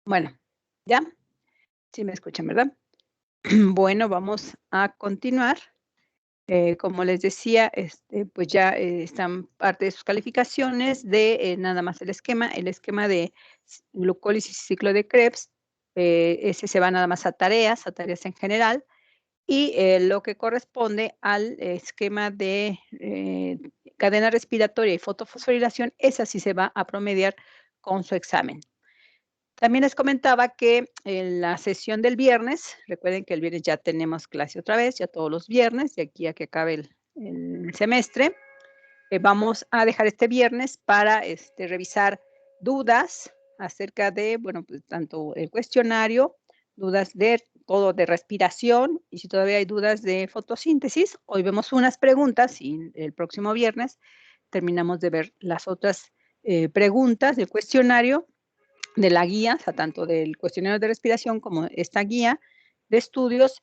Bueno, ¿ya? Sí me escuchan, ¿verdad? Bueno, vamos a continuar. Como les decía, pues ya están parte de sus calificaciones de nada más el esquema de glucólisis y ciclo de Krebs. Ese se va nada más a tareas en general, y lo que corresponde al esquema de cadena respiratoria y fotofosforilación, esa sí se va a promediar con su examen. También les comentaba que en la sesión del viernes, recuerden que el viernes ya tenemos clase otra vez, ya todos los viernes, de aquí a que acabe el semestre. Vamos a dejar este viernes para revisar dudas acerca de, bueno, pues tanto el cuestionario, dudas de todo de respiración, y si todavía hay dudas de fotosíntesis, hoy vemos unas preguntas y el próximo viernes terminamos de ver las otras preguntas del cuestionario, de la guía, o sea, tanto del cuestionario de respiración como esta guía de estudios.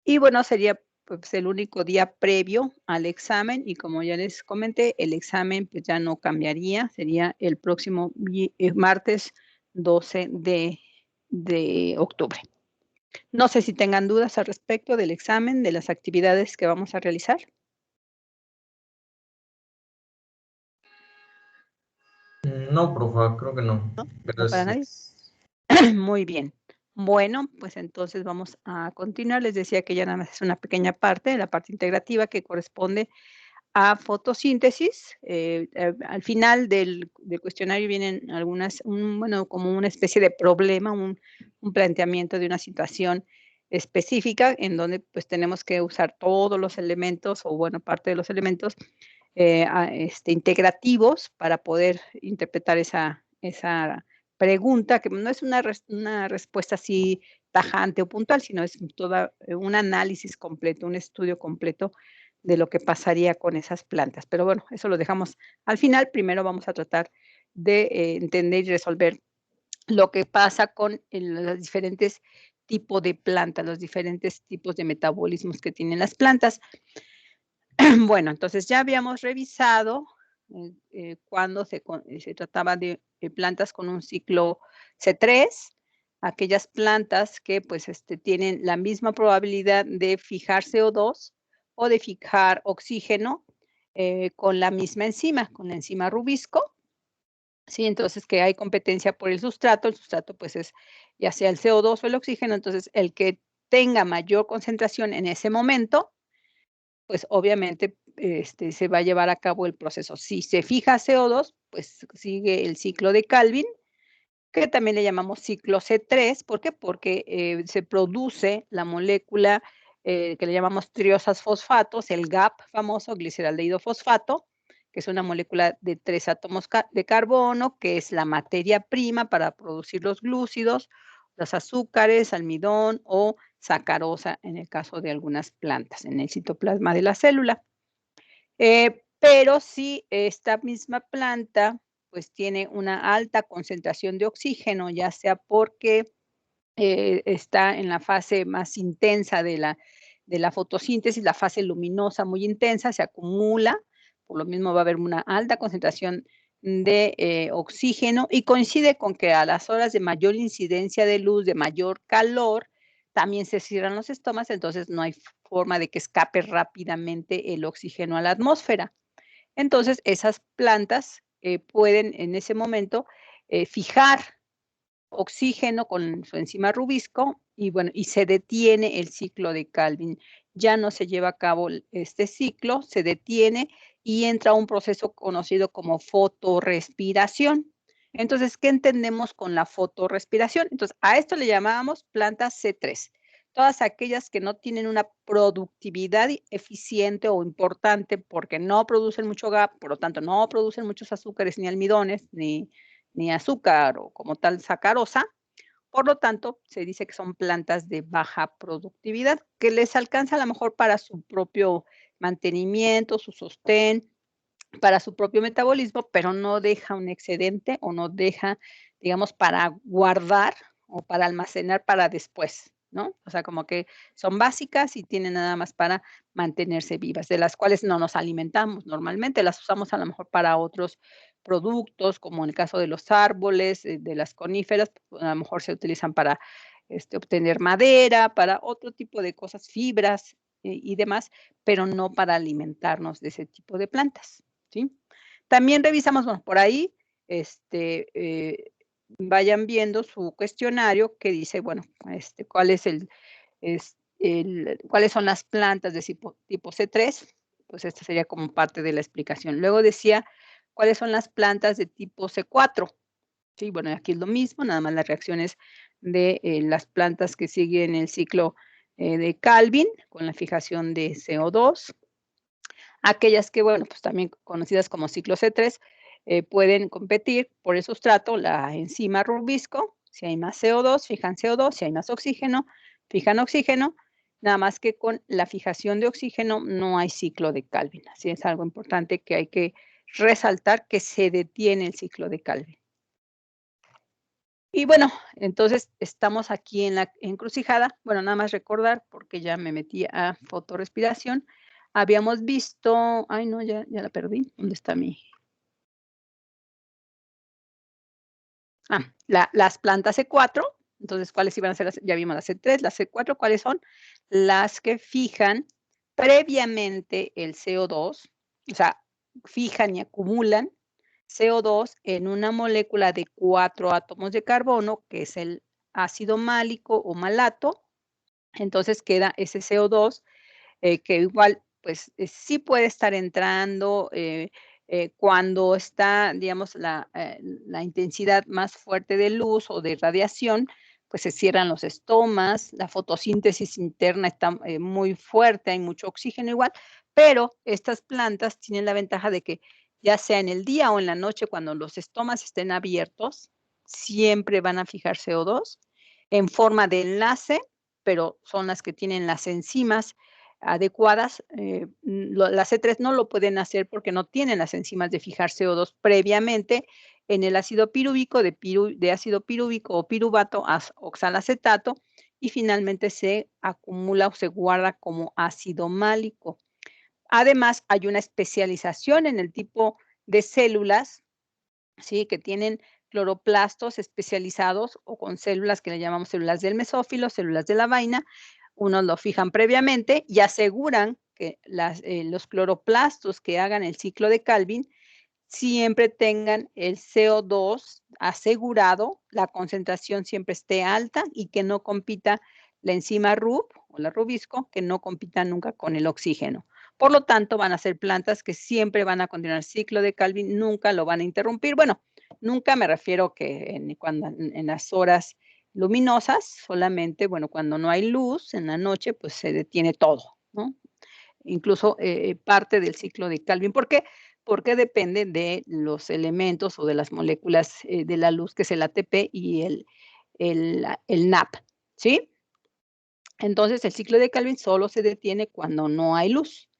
Y bueno, sería pues el único día previo al examen, y como ya les comenté, el examen pues ya no cambiaría, sería el próximo martes 12 de octubre. No sé si tengan dudas al respecto del examen, de las actividades que vamos a realizar. No, profa, creo que no. ¿No para nadie? Gracias. Muy bien. Bueno, pues entonces vamos a continuar. Les decía que ya nada más es una pequeña parte, la parte integrativa que corresponde a fotosíntesis. Al final del cuestionario vienen algunas, bueno, como una especie de problema, un planteamiento de una situación específica en donde pues tenemos que usar todos los elementos, o bueno, parte de los elementos integrativos para poder interpretar esa pregunta, que no es una respuesta así tajante o puntual, sino es toda un análisis completo, un estudio completo de lo que pasaría con esas plantas. Pero bueno, eso lo dejamos al final. Primero vamos a tratar de entender y resolver lo que pasa con los diferentes tipos de plantas, los diferentes tipos de metabolismos que tienen las plantas. Bueno, entonces ya habíamos revisado cuando se trataba de plantas con un ciclo C3, aquellas plantas que pues tienen la misma probabilidad de fijar CO2 o de fijar oxígeno con la misma enzima, con la enzima rubisco. Sí, entonces que hay competencia por el sustrato pues es ya sea el CO2 o el oxígeno, entonces el que tenga mayor concentración en ese momento, pues obviamente se va a llevar a cabo el proceso. Si se fija CO2, pues sigue el ciclo de Calvin, que también le llamamos ciclo C3. ¿Por qué? Porque se produce la molécula que le llamamos triosas fosfatos, el GAP famoso, gliceraldehído fosfato, que es una molécula de 3 átomos de carbono, que es la materia prima para producir los glúcidos, los azúcares, almidón o sacarosa en el caso de algunas plantas, en el citoplasma de la célula. Pero si esta misma planta pues tiene una alta concentración de oxígeno, ya sea porque está en la fase más intensa de la fotosíntesis, la fase luminosa muy intensa, se acumula, por lo mismo va a haber una alta concentración de oxígeno, y coincide con que a las horas de mayor incidencia de luz, de mayor calor, también se cierran los estomas, entonces no hay forma de que escape rápidamente el oxígeno a la atmósfera. Entonces, esas plantas pueden en ese momento fijar oxígeno con su enzima rubisco, y bueno, y se detiene el ciclo de Calvin. Ya no se lleva a cabo este ciclo, se detiene y entra un proceso conocido como fotorrespiración. Entonces, ¿qué entendemos con la fotorrespiración? Entonces, a esto le llamábamos plantas C3. Todas aquellas que no tienen una productividad eficiente o importante porque no producen mucho GAP, por lo tanto, no producen muchos azúcares ni almidones, ni azúcar o como tal sacarosa. Por lo tanto, se dice que son plantas de baja productividad, que les alcanza a lo mejor para su propio mantenimiento, su sostén, para su propio metabolismo, pero no deja un excedente o no deja, digamos, para guardar o para almacenar para después, ¿no? O sea, como que son básicas y tienen nada más para mantenerse vivas, de las cuales no nos alimentamos normalmente, las usamos a lo mejor productos, como en el caso de los árboles, de las coníferas, pues, a lo mejor se utilizan para, obtener madera, para otro tipo de cosas, fibras, y demás, pero no para alimentarnos de ese tipo de plantas, ¿sí? También revisamos, bueno, por ahí, este, vayan viendo su cuestionario que dice, bueno, cuál es cuáles son las plantas de tipo C3, pues esta sería como parte de la explicación. Luego decía, ¿cuáles son las plantas de tipo C4? Sí, bueno, aquí es lo mismo, nada más las reacciones de las plantas que siguen el ciclo de Calvin con la fijación de CO2. Aquellas que, bueno, pues también conocidas como ciclo C3, pueden competir por el sustrato, la enzima rubisco, si hay más CO2, fijan CO2, si hay más oxígeno, fijan oxígeno, nada más que con la fijación de oxígeno no hay ciclo de Calvin. Así es algo importante que hay que resaltar, que se detiene el ciclo de Calvin. Y bueno, entonces estamos aquí en la encrucijada. Bueno, nada más recordar, porque ya me metí a fotorrespiración. Habíamos visto, ay no, ya la perdí. ¿Dónde está mi? Las plantas C4. Entonces, ¿cuáles iban a ser las? Ya vimos las C3, las C4, ¿cuáles son? Las que fijan previamente el CO2, o sea, fijan y acumulan CO2 en una molécula de 4 átomos de carbono, que es el ácido málico o malato. Entonces queda ese CO2, que igual, pues, sí puede estar entrando, cuando está, digamos, la intensidad más fuerte de luz o de radiación, pues se cierran los estomas, la fotosíntesis interna está, muy fuerte, hay mucho oxígeno igual, pero estas plantas tienen la ventaja de que, ya sea en el día o en la noche, cuando los estomas estén abiertos, siempre van a fijar CO2 en forma de enlace, pero son las que tienen las enzimas adecuadas. Las C3 no lo pueden hacer porque no tienen las enzimas de fijar CO2 previamente en el ácido pirúvico, de ácido pirúvico o piruvato a oxalacetato, y finalmente se acumula o se guarda como ácido málico. Además, hay una especialización en el tipo de células, ¿sí? Que tienen cloroplastos especializados o con células que le llamamos células del mesófilo, células de la vaina. Unos lo fijan previamente y aseguran que los cloroplastos que hagan el ciclo de Calvin siempre tengan el CO2 asegurado, la concentración siempre esté alta y que no compita la enzima RUB o la rubisco, que no compita nunca con el oxígeno. Por lo tanto, van a ser plantas que siempre van a continuar el ciclo de Calvin, nunca lo van a interrumpir. Bueno, nunca me refiero que en las horas luminosas, solamente, bueno, cuando no hay luz en la noche, pues se detiene todo, ¿no? Incluso parte del ciclo de Calvin. ¿Por qué? Porque depende de los elementos o de las moléculas de la luz, que es el ATP y el NAP, ¿sí? Entonces, el ciclo de Calvin solo se detiene cuando no hay luz.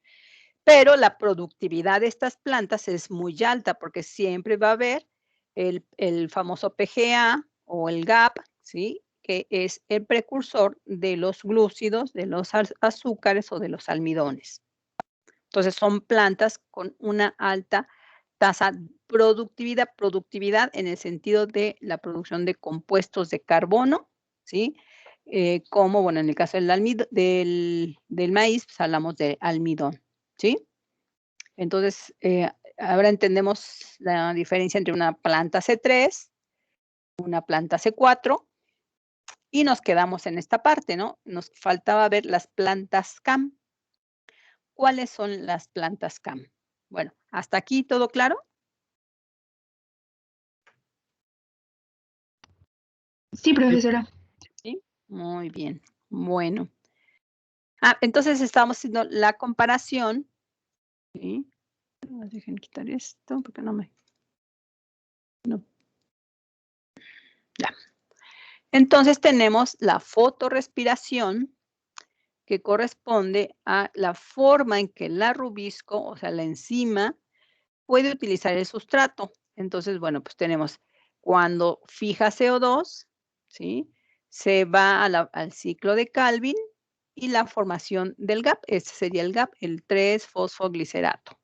Pero la productividad de estas plantas es muy alta porque siempre va a haber el famoso PGA o el GAP, ¿sí? Que es el precursor de los glúcidos, de los azúcares o de los almidones. Entonces, son plantas con una alta tasa productividad en el sentido de la producción de compuestos de carbono, ¿sí? Como, bueno, en el caso del maíz, pues hablamos de almidón, ¿sí? Entonces, ahora entendemos la diferencia entre una planta C3, una planta C4, y nos quedamos en esta parte, ¿no? Nos faltaba ver las plantas CAM. ¿Cuáles son las plantas CAM? Bueno, ¿hasta aquí todo claro? Sí, profesora. Sí, muy bien. Bueno. Entonces estábamos haciendo la comparación, ¿sí? Dejen quitar esto porque no. Ya. Entonces tenemos la fotorrespiración, que corresponde a la forma en que la rubisco, o sea, la enzima, puede utilizar el sustrato. Entonces, bueno, pues tenemos cuando fija CO2, ¿sí? Se va al ciclo de Calvin y la formación del GAP. Este sería el GAP, el 3-fosfoglicerato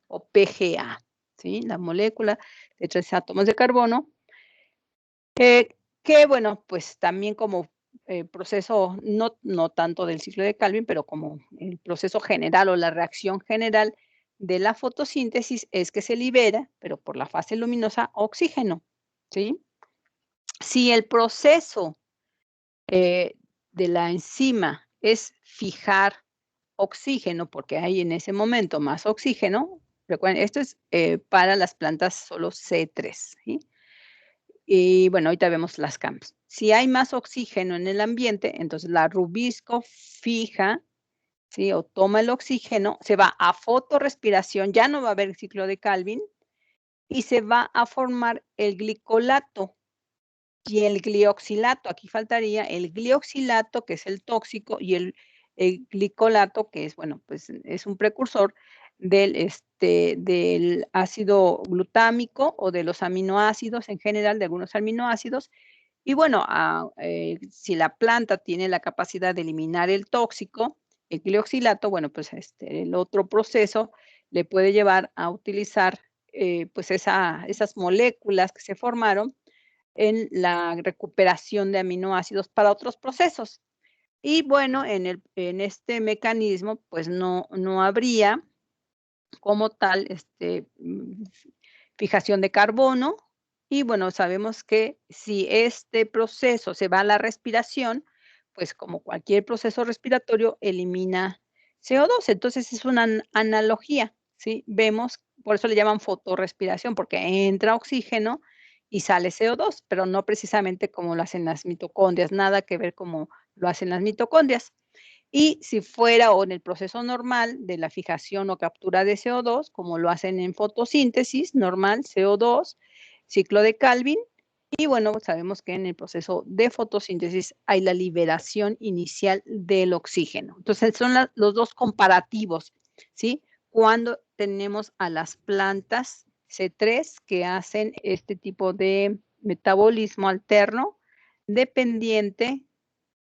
o PGA, ¿sí? La molécula de 3 átomos de carbono, que bueno, pues también como proceso, no tanto del ciclo de Calvin, pero como el proceso general o la reacción general de la fotosíntesis es que se libera, pero por la fase luminosa, oxígeno, ¿sí? Si el proceso de la enzima es fijar oxígeno, porque hay en ese momento más oxígeno, recuerden, esto es para las plantas solo C3, ¿sí? Y bueno, ahorita vemos las CAMs. Si hay más oxígeno en el ambiente, entonces la rubisco fija, ¿sí? O toma el oxígeno, se va a fotorrespiración, ya no va a haber ciclo de Calvin, y se va a formar el glicolato y el glioxilato. Aquí faltaría el glioxilato, que es el tóxico, y el glicolato, que es, bueno, pues es un precursor del ácido glutámico o de los aminoácidos en general, de algunos aminoácidos. Y bueno, si la planta tiene la capacidad de eliminar el tóxico, el glioxilato, bueno, pues el otro proceso le puede llevar a utilizar pues esas moléculas que se formaron en la recuperación de aminoácidos para otros procesos. Y bueno, en este mecanismo, pues no habría como tal fijación de carbono. Y bueno, sabemos que si este proceso se va a la respiración, pues como cualquier proceso respiratorio, elimina CO2. Entonces es una analogía, ¿sí? Vemos, por eso le llaman fotorrespiración, porque entra oxígeno y sale CO2, pero no precisamente como lo hacen las mitocondrias, nada que ver como lo hacen las mitocondrias. Y si fuera o en el proceso normal de la fijación o captura de CO2, como lo hacen en fotosíntesis normal, CO2, ciclo de Calvin, y bueno, sabemos que en el proceso de fotosíntesis hay la liberación inicial del oxígeno. Entonces, son los dos comparativos, ¿sí? Cuando tenemos a las plantas C3 que hacen este tipo de metabolismo alterno dependiente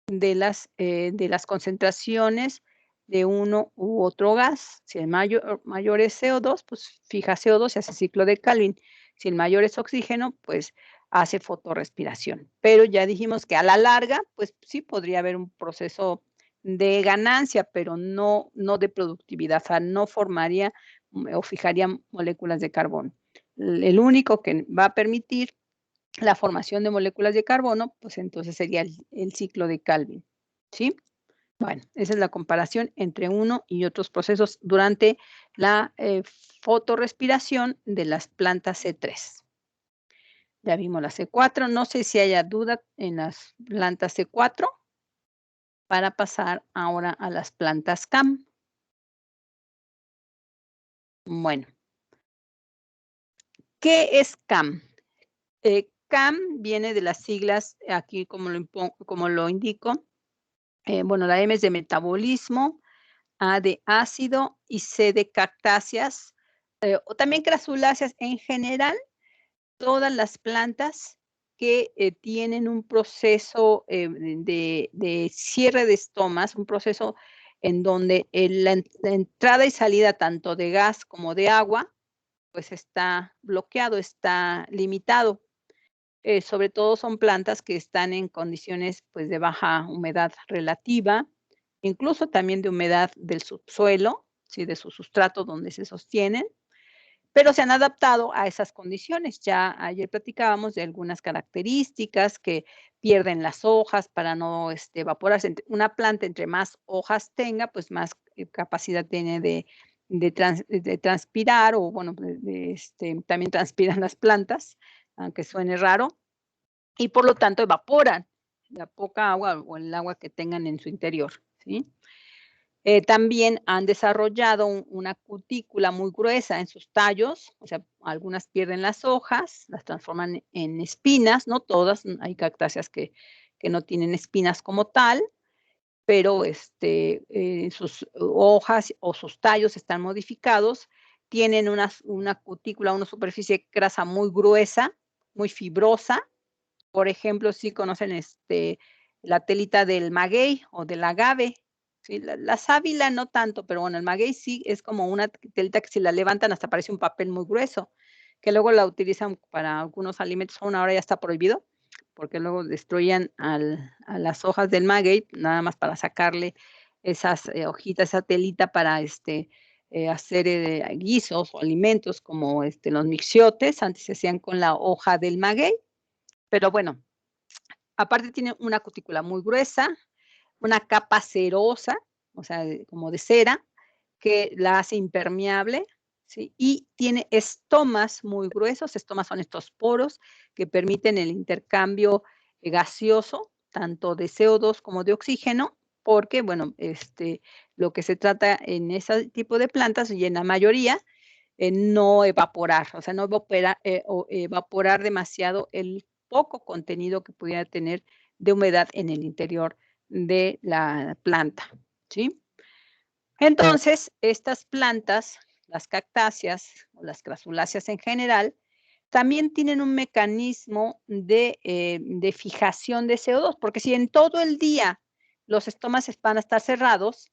de las concentraciones de uno u otro gas. Si el mayor es CO2, pues fija CO2 y hace ciclo de Calvin. Si el mayor es oxígeno, pues hace fotorrespiración. Pero ya dijimos que a la larga, pues sí podría haber un proceso de ganancia, pero no de productividad, o sea, no formaría o fijaría moléculas de carbono. El único que va a permitir la formación de moléculas de carbono, pues entonces sería el ciclo de Calvin, ¿sí? Bueno, esa es la comparación entre uno y otros procesos durante la fotorrespiración de las plantas C3. Ya vimos la C4, no sé si haya duda en las plantas C4 para pasar ahora a las plantas CAM. Bueno, ¿qué es CAM? CAM viene de las siglas, aquí como lo indico, bueno, la M es de metabolismo, A de ácido y C de cactáceas, o también crasuláceas. En general, todas las plantas que tienen un proceso de cierre de estomas, un proceso en donde la entrada y salida tanto de gas como de agua, pues está bloqueado, está limitado. Sobre todo son plantas que están en condiciones pues de baja humedad relativa, incluso también de humedad del subsuelo, ¿sí? De su sustrato donde se sostienen, pero se han adaptado a esas condiciones. Ya ayer platicábamos de algunas características que pierden las hojas para no evaporarse. Una planta entre más hojas tenga, pues más capacidad tiene de transpirar o bueno, también transpiran las plantas, aunque suene raro, y por lo tanto evaporan la poca agua o el agua que tengan en su interior, ¿sí? También han desarrollado una cutícula muy gruesa en sus tallos, o sea, algunas pierden las hojas, las transforman en espinas, no todas, hay cactáceas que no tienen espinas como tal, pero sus hojas o sus tallos están modificados, tienen una cutícula, una superficie grasa muy gruesa, muy fibrosa. Por ejemplo, si conocen la telita del maguey o del agave, ¿sí? La sábila no tanto, pero bueno, el maguey sí es como una telita que si la levantan hasta parece un papel muy grueso. que luego la utilizan para algunos alimentos, aún ahora ya está prohibido, porque luego destruían a las hojas del maguey, nada más para sacarle esas hojitas, esa telita para hacer guisos o alimentos como los mixiotes, antes se hacían con la hoja del maguey, pero bueno, aparte tiene una cutícula muy gruesa, una capa cerosa, o sea, como de cera, que la hace impermeable, ¿sí? Y tiene estomas muy gruesos. Estomas son estos poros que permiten el intercambio gaseoso, tanto de CO2 como de oxígeno, porque, bueno, lo que se trata en ese tipo de plantas y en la mayoría, no evaporar, o sea, no evaporar demasiado el poco contenido que pudiera tener de humedad en el interior de la planta, ¿sí? Entonces, estas plantas, las cactáceas o las crasuláceas en general, también tienen un mecanismo de fijación de CO2, porque si en todo el día los estomas van a estar cerrados,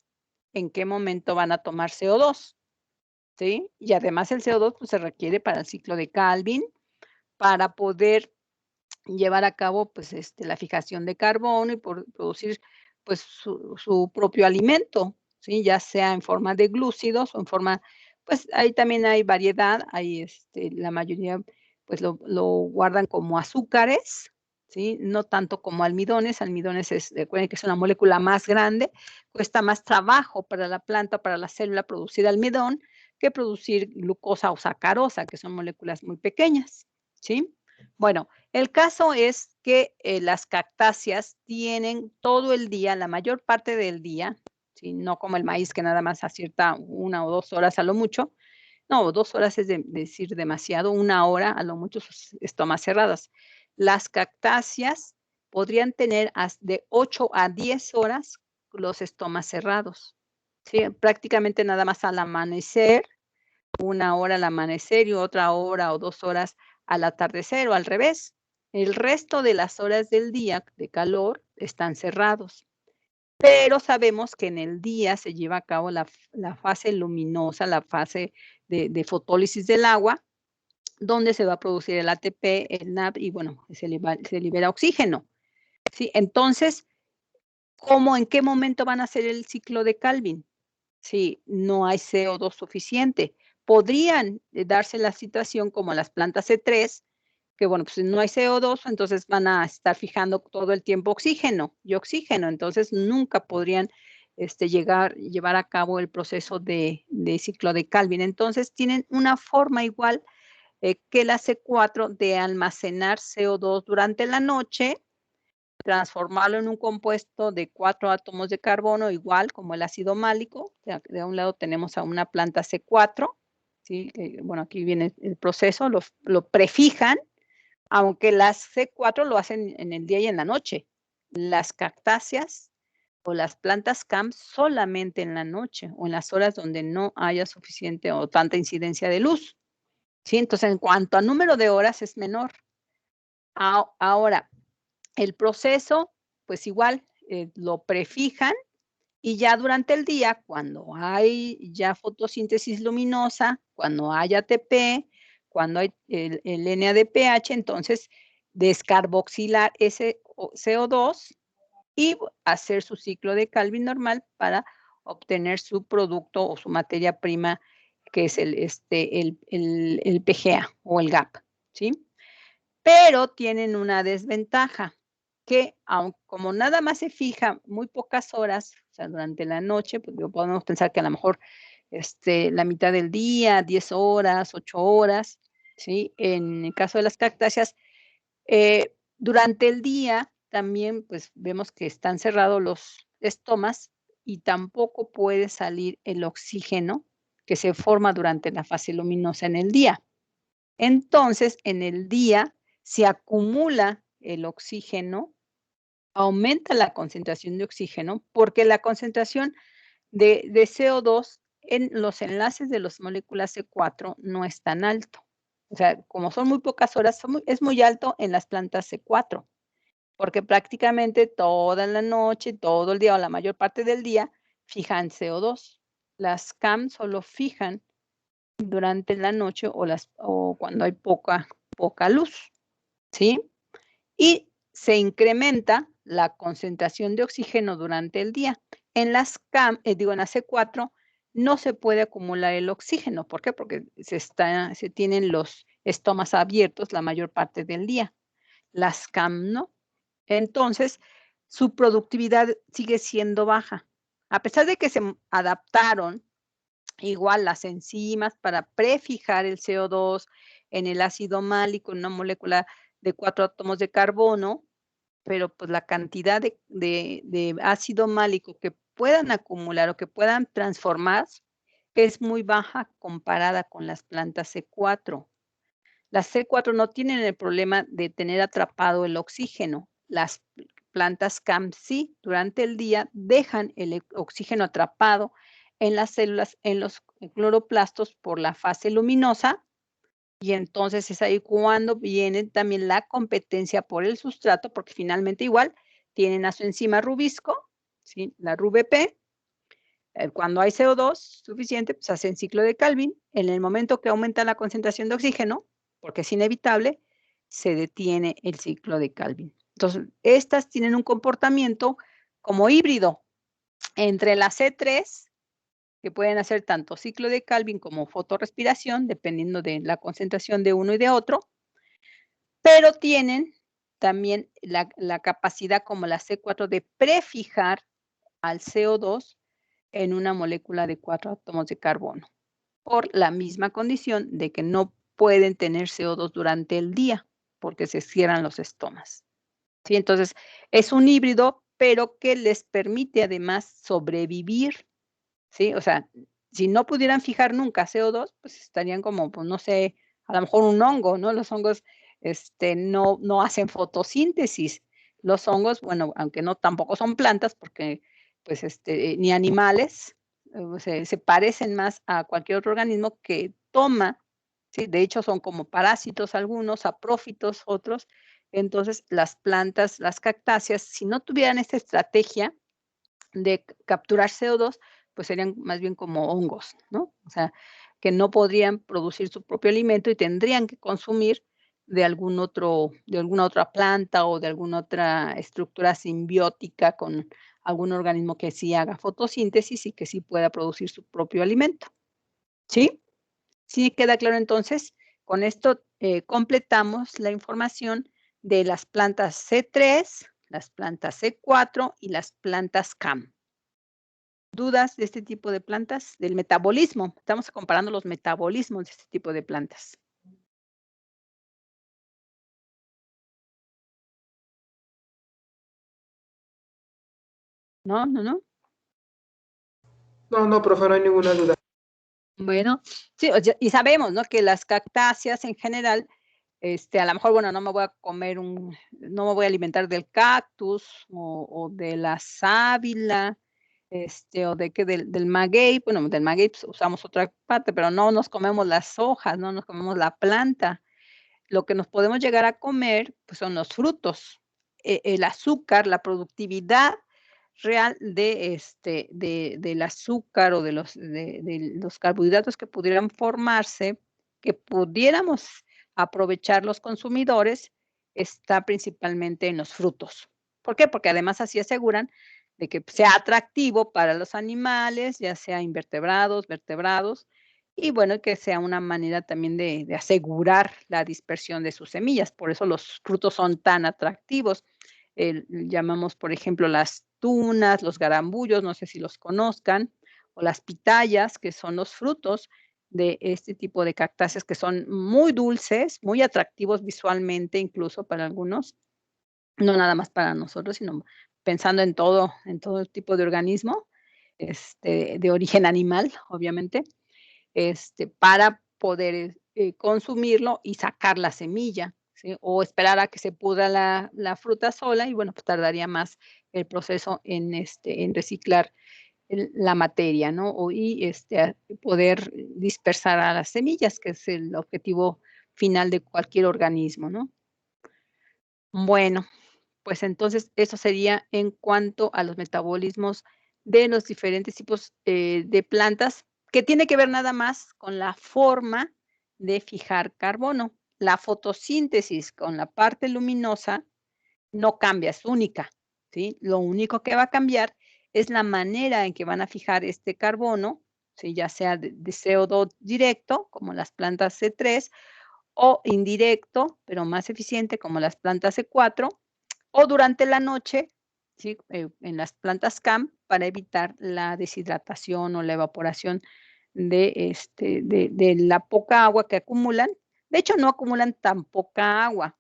¿en qué momento van a tomar CO2? ¿Sí? Y además el CO2 pues, se requiere para el ciclo de Calvin, para poder llevar a cabo pues, la fijación de carbono y producir pues, su propio alimento, ¿sí? Ya sea en forma de glúcidos o en forma, pues ahí también hay variedad, hay la mayoría pues lo guardan como azúcares, ¿sí? No tanto como almidones. Almidones recuerden que es una molécula más grande, cuesta más trabajo para la planta, para la célula producir almidón que producir glucosa o sacarosa, que son moléculas muy pequeñas, ¿sí? Bueno, el caso es que las cactáceas tienen todo el día, la mayor parte del día, ¿sí? No como el maíz que nada más acierta 1 o 2 horas a lo mucho. No, 2 horas es decir demasiado, 1 hora a lo mucho sus estomas cerradas. Las cactáceas podrían tener de 8 a 10 horas los estomas cerrados, ¿sí? Prácticamente nada más al amanecer, 1 hora al amanecer y otra hora o 2 horas al atardecer o al revés. El resto de las horas del día de calor están cerrados. Pero sabemos que en el día se lleva a cabo la fase luminosa, la fase de fotólisis del agua, donde se va a producir el ATP, el NAD y bueno, se libera oxígeno, ¿sí? Entonces, en qué momento van a hacer el ciclo de Calvin? Si no hay CO2 suficiente. Podrían darse la situación como las plantas C3, que bueno, pues no hay CO2, entonces van a estar fijando todo el tiempo oxígeno y oxígeno, entonces nunca podrían llevar a cabo el proceso de ciclo de Calvin. Entonces tienen una forma igual que la C4 de almacenar CO2 durante la noche, transformarlo en un compuesto de 4 átomos de carbono, igual como el ácido málico. De un lado tenemos a una planta C4, ¿sí? Bueno, aquí viene el proceso, lo prefijan, aunque las C4 lo hacen en el día y en la noche. Las cactáceas o las plantas CAM solamente en la noche o en las horas donde no haya suficiente o tanta incidencia de luz, ¿sí? Entonces, en cuanto a número de horas es menor. Ahora, el proceso, pues igual, lo prefijan y ya durante el día, cuando hay ya fotosíntesis luminosa, cuando hay ATP, cuando hay el NADPH, entonces descarboxilar ese CO2 y hacer su ciclo de Calvin normal para obtener su producto o su materia prima, que es el PGA o el GAP, ¿sí? Pero tienen una desventaja, que como nada más se fija muy pocas horas, o sea, durante la noche, pues podemos pensar que a lo mejor la mitad del día, 10 horas, 8 horas, ¿sí? En el caso de las cactáceas, durante el día también pues vemos que están cerrados los estomas y tampoco puede salir el oxígeno que se forma durante la fase luminosa en el día. Entonces, en el día se acumula el oxígeno, aumenta la concentración de oxígeno, porque la concentración de CO2 en los enlaces de las moléculas C4 no es tan alto. O sea, como son muy pocas horas, es muy alto en las plantas C4, porque prácticamente toda la noche, todo el día o la mayor parte del día fijan CO2. Las CAM solo fijan durante la noche o cuando hay poca luz, ¿sí? Y se incrementa la concentración de oxígeno durante el día. En las en la C4 no se puede acumular el oxígeno, ¿por qué? Porque se tienen los estomas abiertos la mayor parte del día. Las CAM no. Entonces, su productividad sigue siendo baja. A pesar de que se adaptaron igual las enzimas para prefijar el CO2 en el ácido málico, en una molécula de 4 átomos de carbono, pero pues la cantidad de ácido málico que puedan acumular o que puedan transformar es muy baja comparada con las plantas C4. Las C4 no tienen el problema de tener atrapado el oxígeno. Las plantas CAM sí, durante el día dejan el oxígeno atrapado en las células, en los cloroplastos por la fase luminosa, y entonces es ahí cuando viene también la competencia por el sustrato, porque finalmente igual tienen a su enzima rubisco, ¿sí? La RuBP. Cuando hay CO2 suficiente, pues hacen ciclo de Calvin. En el momento que aumenta la concentración de oxígeno, porque es inevitable, se detiene el ciclo de Calvin. Entonces, estas tienen un comportamiento como híbrido entre la C3, que pueden hacer tanto ciclo de Calvin como fotorrespiración, dependiendo de la concentración de uno y de otro, pero tienen también la capacidad como la C4 de prefijar al CO2 en una molécula de 4 átomos de carbono, por la misma condición de que no pueden tener CO2 durante el día, porque se cierran los estomas. ¿Sí? Entonces, es un híbrido, pero que les permite además sobrevivir, ¿sí? O sea, si no pudieran fijar nunca CO2, pues estarían como, pues no sé, a lo mejor un hongo, ¿no? Los hongos no hacen fotosíntesis. Los hongos, bueno, aunque no tampoco son plantas, porque pues ni animales, se parecen más a cualquier otro organismo que toma, ¿sí? De hecho, son como parásitos algunos, saprófitos otros. Entonces, las plantas, las cactáceas, si no tuvieran esta estrategia de capturar CO2, pues serían más bien como hongos, ¿no? O sea, que no podrían producir su propio alimento y tendrían que consumir de alguna otra planta o de alguna otra estructura simbiótica con algún organismo que sí haga fotosíntesis y que sí pueda producir su propio alimento, ¿sí? ¿Sí queda claro entonces? Con esto completamos la información de las plantas C3, las plantas C4 y las plantas CAM. ¿Dudas de este tipo de plantas? Del metabolismo. Estamos comparando los metabolismos de este tipo de plantas. ¿No? ¿No, no? No, profe, no hay ninguna duda. Bueno, sí, y sabemos, ¿no? Que las cactáceas en general, a lo mejor, bueno, no me voy a alimentar del cactus o de la sábila, o del maguey. Bueno, del maguey pues, usamos otra parte, pero no nos comemos las hojas, no nos comemos la planta. Lo que nos podemos llegar a comer, pues, son los frutos, el azúcar, la productividad real del azúcar o de los carbohidratos que pudieran formarse, que pudiéramos aprovechar los consumidores, está principalmente en los frutos. ¿Por qué? Porque además así aseguran de que sea atractivo para los animales, ya sea invertebrados, vertebrados, y bueno, que sea una manera también de asegurar la dispersión de sus semillas. Por eso los frutos son tan atractivos. Llamamos, por ejemplo, las tunas, los garambullos, no sé si los conozcan, o las pitayas, que son los frutos de este tipo de cactáceas que son muy dulces, muy atractivos visualmente, incluso para algunos, no nada más para nosotros, sino pensando en todo tipo de organismo, de origen animal, obviamente, para poder, consumirlo y sacar la semilla, ¿sí? O esperar a que se pudra la fruta sola y, bueno, pues tardaría más el proceso en reciclar la materia, ¿no? A poder dispersar a las semillas, que es el objetivo final de cualquier organismo, ¿no? Bueno, pues entonces eso sería en cuanto a los metabolismos de los diferentes tipos, de plantas que tiene que ver nada más con la forma de fijar carbono. La fotosíntesis con la parte luminosa no cambia, es única, ¿sí? Lo único que va a cambiar es la manera en que van a fijar este carbono, ¿sí? Ya sea de CO2 directo, como las plantas C3, o indirecto, pero más eficiente, como las plantas C4, o durante la noche, ¿sí? En las plantas CAM, para evitar la deshidratación o la evaporación de la poca agua que acumulan. De hecho, no acumulan tan poca agua,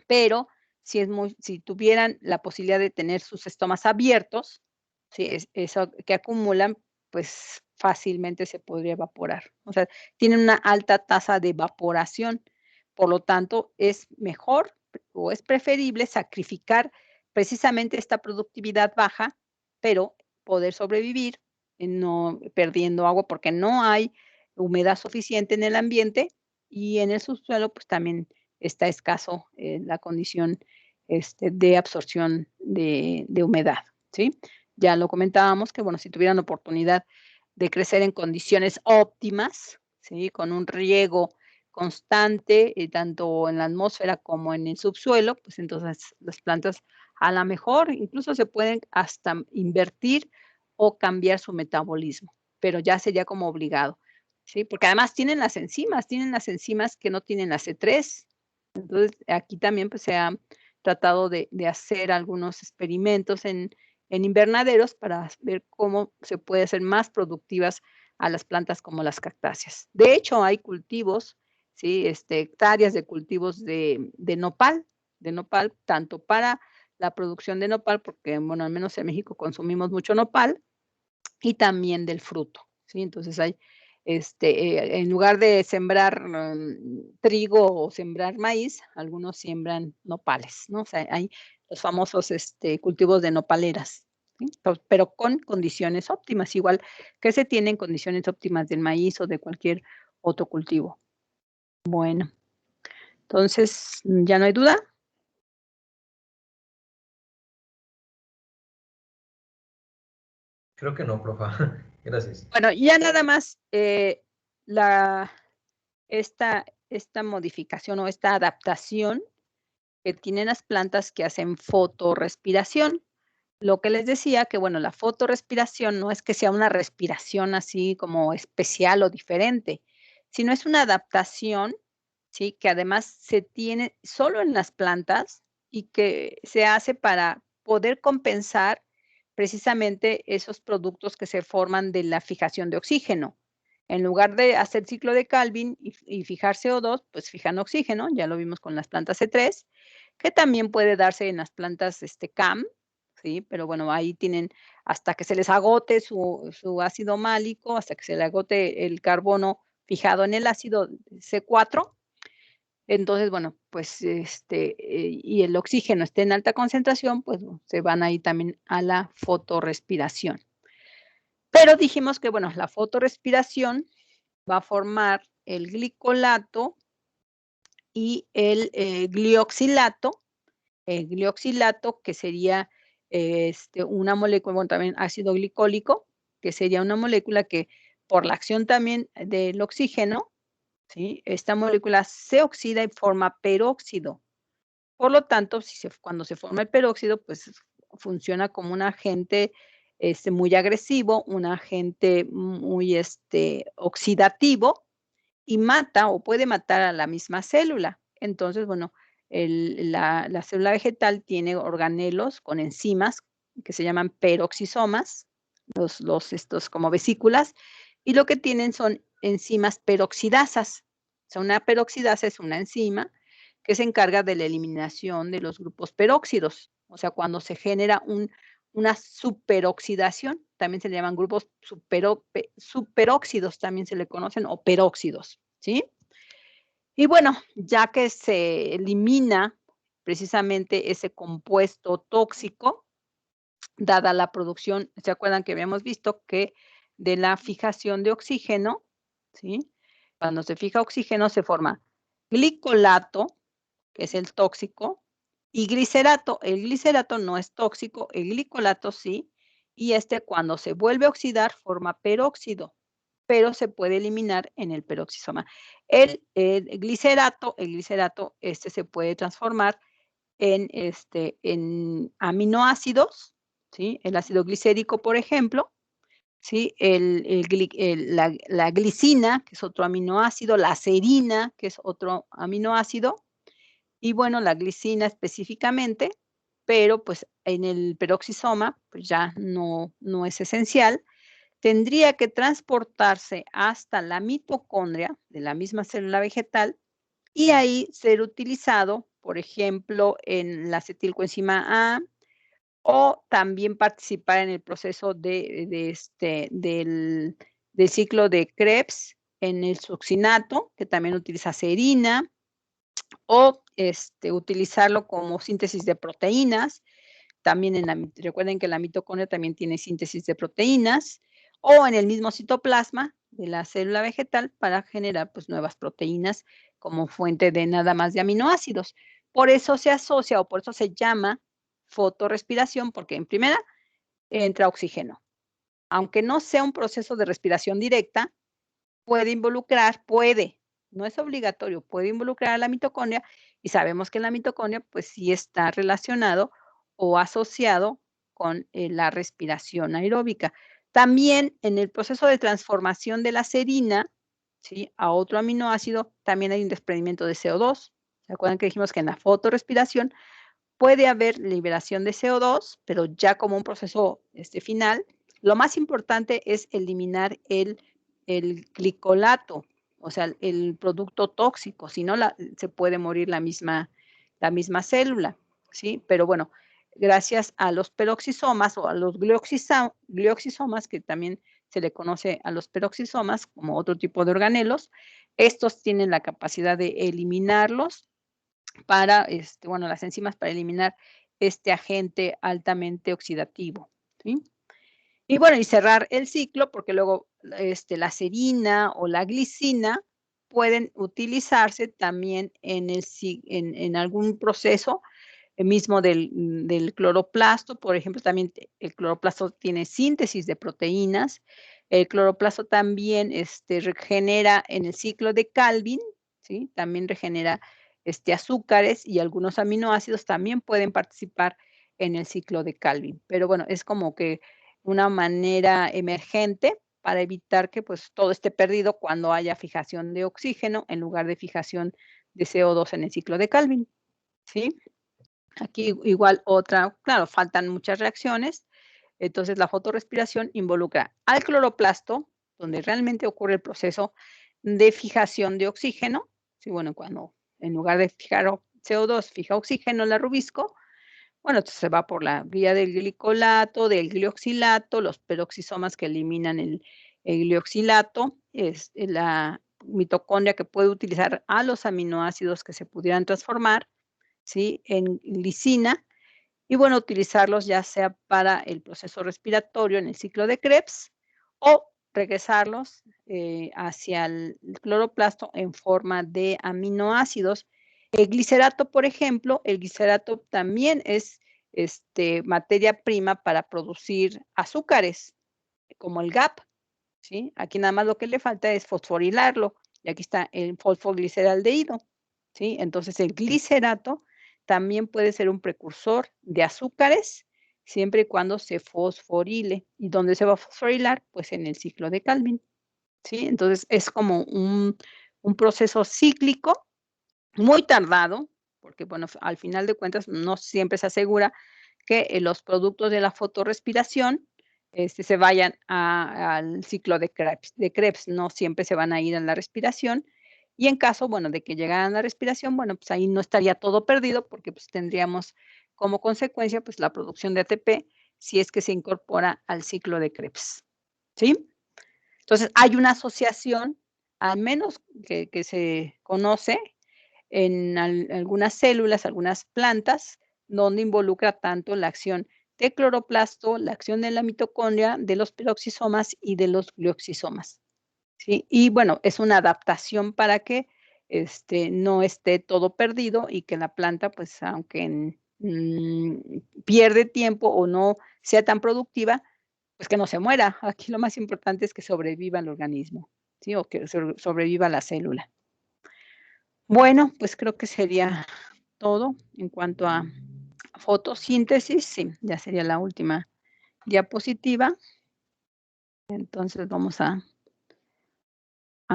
pero si tuvieran la posibilidad de tener sus estomas abiertos, sí, eso que acumulan, pues fácilmente se podría evaporar. O sea, tienen una alta tasa de evaporación. Por lo tanto, es mejor o es preferible sacrificar precisamente esta productividad baja, pero poder sobrevivir, no perdiendo agua, porque no hay humedad suficiente en el ambiente y en el subsuelo, pues también está escaso, la condición, de absorción de humedad, ¿sí? Ya lo comentábamos que, bueno, si tuvieran oportunidad de crecer en condiciones óptimas, ¿sí? Con un riego constante, tanto en la atmósfera como en el subsuelo, pues entonces las plantas a la mejor incluso se pueden hasta invertir o cambiar su metabolismo, pero ya sería como obligado, ¿sí? Porque además tienen las enzimas que no tienen la C3. Entonces, aquí también, pues, se ha tratado de hacer algunos experimentos en invernaderos para ver cómo se puede hacer más productivas a las plantas como las cactáceas. De hecho, hay cultivos, ¿sí? Hectáreas de cultivos de nopal, tanto para la producción de nopal, porque, bueno, al menos en México consumimos mucho nopal, y también del fruto, ¿sí? Entonces hay, en lugar de sembrar, trigo o sembrar maíz, algunos siembran nopales, ¿no? O sea, hay los famosos, cultivos de nopaleras, ¿sí? Pero con condiciones óptimas, igual que se tienen condiciones óptimas del maíz o de cualquier otro cultivo. Bueno, entonces, ¿ya no hay duda? Creo que no, profa. Gracias. Bueno, ya nada más, la esta modificación o esta adaptación que tienen las plantas que hacen fotorrespiración. Lo que les decía que, bueno, la fotorrespiración no es que sea una respiración así como especial o diferente, sino es una adaptación, ¿sí? Que además se tiene solo en las plantas y que se hace para poder compensar precisamente esos productos que se forman de la fijación de oxígeno. En lugar de hacer ciclo de Calvin y fijar CO2, pues fijan oxígeno, ya lo vimos con las plantas C3, que también puede darse en las plantas, CAM, ¿sí? Pero bueno, ahí tienen hasta que se les agote su ácido málico, hasta que se le agote el carbono fijado en el ácido C4. Entonces, bueno, pues, y el oxígeno esté en alta concentración, pues, se van ahí también a la fotorrespiración. Pero dijimos que, bueno, la fotorrespiración va a formar el glicolato y el glioxilato. El glioxilato, que sería, una molécula, bueno, también ácido glicólico, que sería una molécula que por la acción también del oxígeno, ¿sí? Esta molécula se oxida y forma peróxido. Por lo tanto, cuando se forma el peróxido, pues funciona como un agente, muy agresivo, un agente muy, oxidativo y mata o puede matar a la misma célula. Entonces, bueno, la célula vegetal tiene organelos con enzimas que se llaman peroxisomas, estos como vesículas, y lo que tienen son enzimas peroxidasas. O sea, una peroxidasa es una enzima que se encarga de la eliminación de los grupos peróxidos. O sea, cuando se genera una superoxidación, también se le llaman grupos superóxidos, también se le conocen, o peróxidos, ¿sí? Y bueno, ya que se elimina precisamente ese compuesto tóxico, dada la producción, ¿se acuerdan que habíamos visto que de la fijación de oxígeno, ¿sí? Cuando se fija oxígeno se forma glicolato, que es el tóxico, y glicerato. El glicerato no es tóxico, el glicolato sí, y cuando se vuelve a oxidar forma peróxido. pero se puede eliminar en el peroxisoma. El glicerato se puede transformar en aminoácidos, ¿sí? El ácido glicérico, por ejemplo, ¿sí? La glicina, que es otro aminoácido, la serina, que es otro aminoácido, y bueno, la glicina específicamente, pero pues en el peroxisoma, pues ya no es esencial. Tendría que transportarse hasta la mitocondria de la misma célula vegetal y ahí ser utilizado, por ejemplo, en la acetilcoenzima A, o también participar en el proceso del ciclo de Krebs en el succinato, que también utiliza serina, o utilizarlo como síntesis de proteínas. También recuerden que la mitocondria también tiene síntesis de proteínas, o en el mismo citoplasma de la célula vegetal para generar pues nuevas proteínas como fuente de nada más de aminoácidos. Por eso se asocia o por eso se llama fotorrespiración, porque en primera entra oxígeno. Aunque no sea un proceso de respiración directa, no es obligatorio, puede involucrar a la mitocondria, y sabemos que la mitocondria pues sí está relacionado o asociado con la respiración aeróbica. También en el proceso de transformación de la serina, ¿sí?, a otro aminoácido, también hay un desprendimiento de CO2. ¿Se acuerdan que dijimos que en la fotorrespiración puede haber liberación de CO2, pero ya como un proceso final? Lo más importante es eliminar el glicolato, o sea, el producto tóxico, si no se puede morir la misma célula, ¿sí? Pero bueno, gracias a los peroxisomas o a los glioxisomas, que también se le conoce a los peroxisomas como otro tipo de organelos, estos tienen la capacidad de eliminarlos para, las enzimas para eliminar este agente altamente oxidativo, ¿sí? Y bueno, y cerrar el ciclo, porque luego la serina o la glicina pueden utilizarse también en algún proceso mismo del cloroplasto. Por ejemplo, también el cloroplasto tiene síntesis de proteínas. El cloroplasto también regenera en el ciclo de Calvin, ¿sí? También regenera azúcares, y algunos aminoácidos también pueden participar en el ciclo de Calvin. Pero bueno, es como que una manera emergente para evitar que pues todo esté perdido cuando haya fijación de oxígeno en lugar de fijación de CO2 en el ciclo de Calvin, ¿sí? Aquí igual claro, faltan muchas reacciones. Entonces la fotorrespiración involucra al cloroplasto, donde realmente ocurre el proceso de fijación de oxígeno. Sí, bueno, cuando en lugar de fijar CO2 fija oxígeno la rubisco, bueno, entonces se va por la vía del glicolato, del glioxilato, los peroxisomas que eliminan el glioxilato, la mitocondria que puede utilizar a los aminoácidos que se pudieran transformar, ¿sí?, en glicina, y bueno, utilizarlos ya sea para el proceso respiratorio en el ciclo de Krebs, o regresarlos hacia el cloroplasto en forma de aminoácidos. El glicerato, por ejemplo, el glicerato también es materia prima para producir azúcares, como el GAP, ¿sí? Aquí nada más lo que le falta es fosforilarlo, y aquí está el fosfogliceraldehído, ¿sí? Entonces, el glicerato también puede ser un precursor de azúcares, siempre y cuando se fosforile. ¿Y dónde se va a fosforilar? Pues en el ciclo de Calvin, ¿sí? Entonces, es como un proceso cíclico muy tardado, porque, bueno, al final de cuentas, no siempre se asegura que los productos de la fotorrespiración se vayan al ciclo de Krebs, no siempre se van a ir a la respiración. Y en caso, bueno, de que llegaran a la respiración, bueno, pues ahí no estaría todo perdido, porque pues tendríamos como consecuencia pues la producción de ATP si es que se incorpora al ciclo de Krebs, ¿sí? Entonces, hay una asociación, al menos que se conoce, en algunas células, algunas plantas, donde involucra tanto la acción de cloroplasto, la acción de la mitocondria, de los peroxisomas y de los glioxisomas, ¿sí? Y bueno, es una adaptación para que no esté todo perdido, y que la planta, pues, aunque pierde tiempo o no sea tan productiva, pues que no se muera. Aquí lo más importante es que sobreviva el organismo, ¿sí? O que sobreviva la célula. Bueno, pues creo que sería todo en cuanto a fotosíntesis. Sí, ya sería la última diapositiva. Entonces vamos a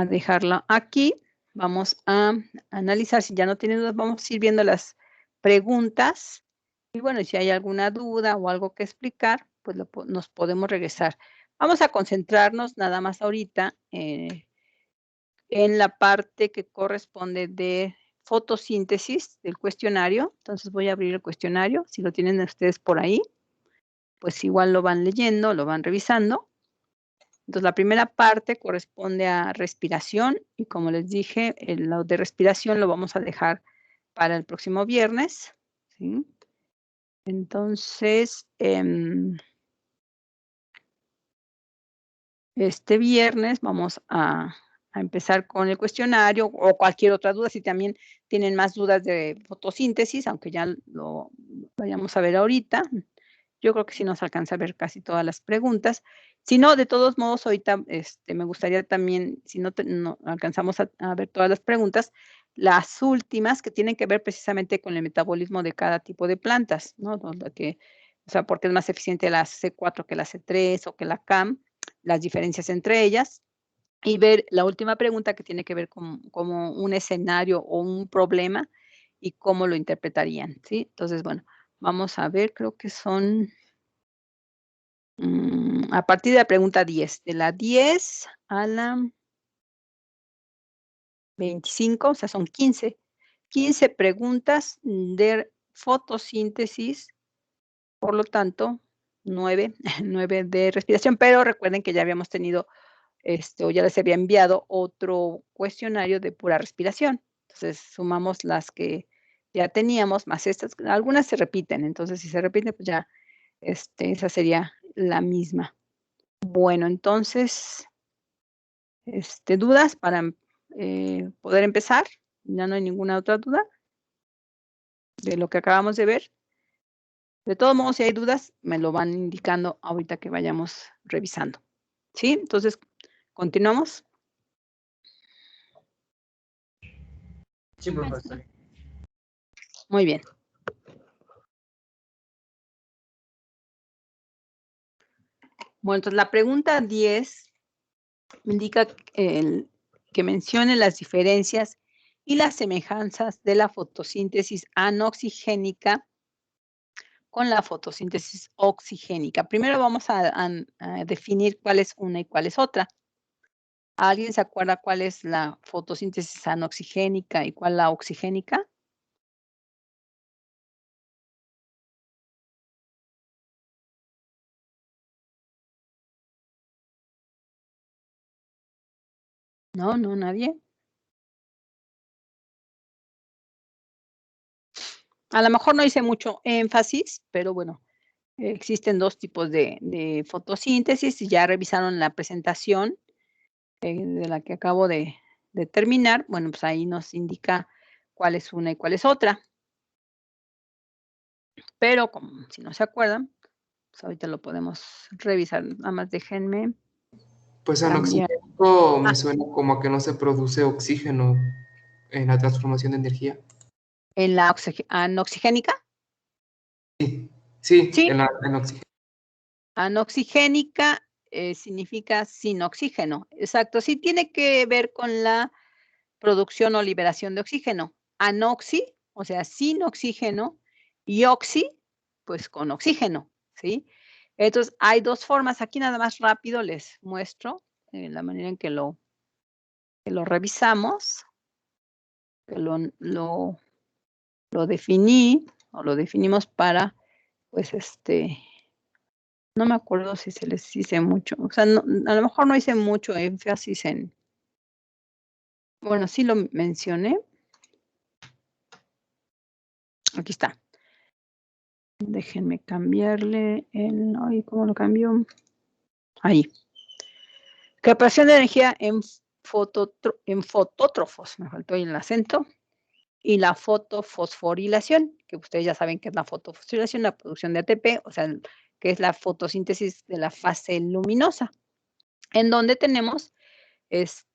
dejarla aquí. Vamos a analizar, si ya no tienen dudas, vamos a ir viendo las preguntas. Y bueno, si hay alguna duda o algo que explicar, pues nos podemos regresar. Vamos a concentrarnos nada más ahorita en la parte que corresponde de fotosíntesis del cuestionario. Entonces voy a abrir el cuestionario. Si lo tienen ustedes por ahí, pues igual lo van leyendo, lo van revisando. Entonces, la primera parte corresponde a respiración y como les dije, lo de respiración lo vamos a dejar para el próximo viernes, ¿sí? Entonces, este viernes vamos a empezar con el cuestionario o cualquier otra duda, si también tienen más dudas de fotosíntesis, aunque ya lo vayamos a ver ahorita. Yo creo que sí nos alcanza a ver casi todas las preguntas. Si no, de todos modos, ahorita me gustaría también, si no alcanzamos a ver todas las preguntas, las últimas que tienen que ver precisamente con el metabolismo de cada tipo de plantas, ¿no? O sea, porque es más eficiente la C4 que la C3 o que la CAM, las diferencias entre ellas, y ver la última pregunta que tiene que ver con como un escenario o un problema y cómo lo interpretarían, ¿sí? Entonces, bueno, vamos a ver, creo que son a partir de la pregunta 10, de la 10 a la 25, o sea, son 15 preguntas de fotosíntesis, por lo tanto, 9 9 de respiración, pero recuerden que ya habíamos tenido, o ya les había enviado otro cuestionario de pura respiración. Entonces, sumamos las que ya teníamos, más estas, algunas se repiten, entonces, si se repiten, pues ya, esa sería la misma. Bueno, entonces, ¿dudas para, poder empezar? ¿Ya no hay ninguna otra duda de lo que acabamos de ver? De todos modos, si hay dudas, me lo van indicando ahorita que vayamos revisando, ¿sí? Entonces, ¿continuamos? Sí, profesor. Muy bien. Bueno, entonces la pregunta 10 me indica que mencione las diferencias y las semejanzas de la fotosíntesis anoxigénica con la fotosíntesis oxigénica. Primero vamos a definir cuál es una y cuál es otra. ¿Alguien se acuerda cuál es la fotosíntesis anoxigénica y cuál la oxigénica? No, nadie. A lo mejor no hice mucho énfasis, pero bueno, existen 2 tipos de fotosíntesis, y ya revisaron la presentación, de la que acabo de terminar. Bueno, pues ahí nos indica cuál es una y cuál es otra. Pero como si no se acuerdan, pues ahorita lo podemos revisar. Nada más déjenme Pues cambiar. anoxigénico me suena como a que no se produce oxígeno en la transformación de energía. ¿En la anoxigénica? Sí, Sí, en oxígeno. anoxigénica, significa sin oxígeno. Exacto, sí tiene que ver con la producción o liberación de oxígeno. Anoxi, o sea, sin oxígeno, y oxi, pues con oxígeno, ¿sí? Entonces, hay 2 formas. Aquí nada más rápido les muestro, la manera en que lo revisamos, que lo definí, o lo definimos para, pues, no me acuerdo si se les hice mucho, o sea, no, a lo mejor no hice mucho énfasis en, bueno, sí lo mencioné. Aquí está. Déjenme cambiarle el, ay, ¿cómo lo cambio? Ahí. Captación de energía en fotótrofos, me faltó ahí el acento, y la fotofosforilación, que ustedes ya saben que es la fotofosforilación, la producción de ATP, o sea, que es la fotosíntesis de la fase luminosa, en donde tenemos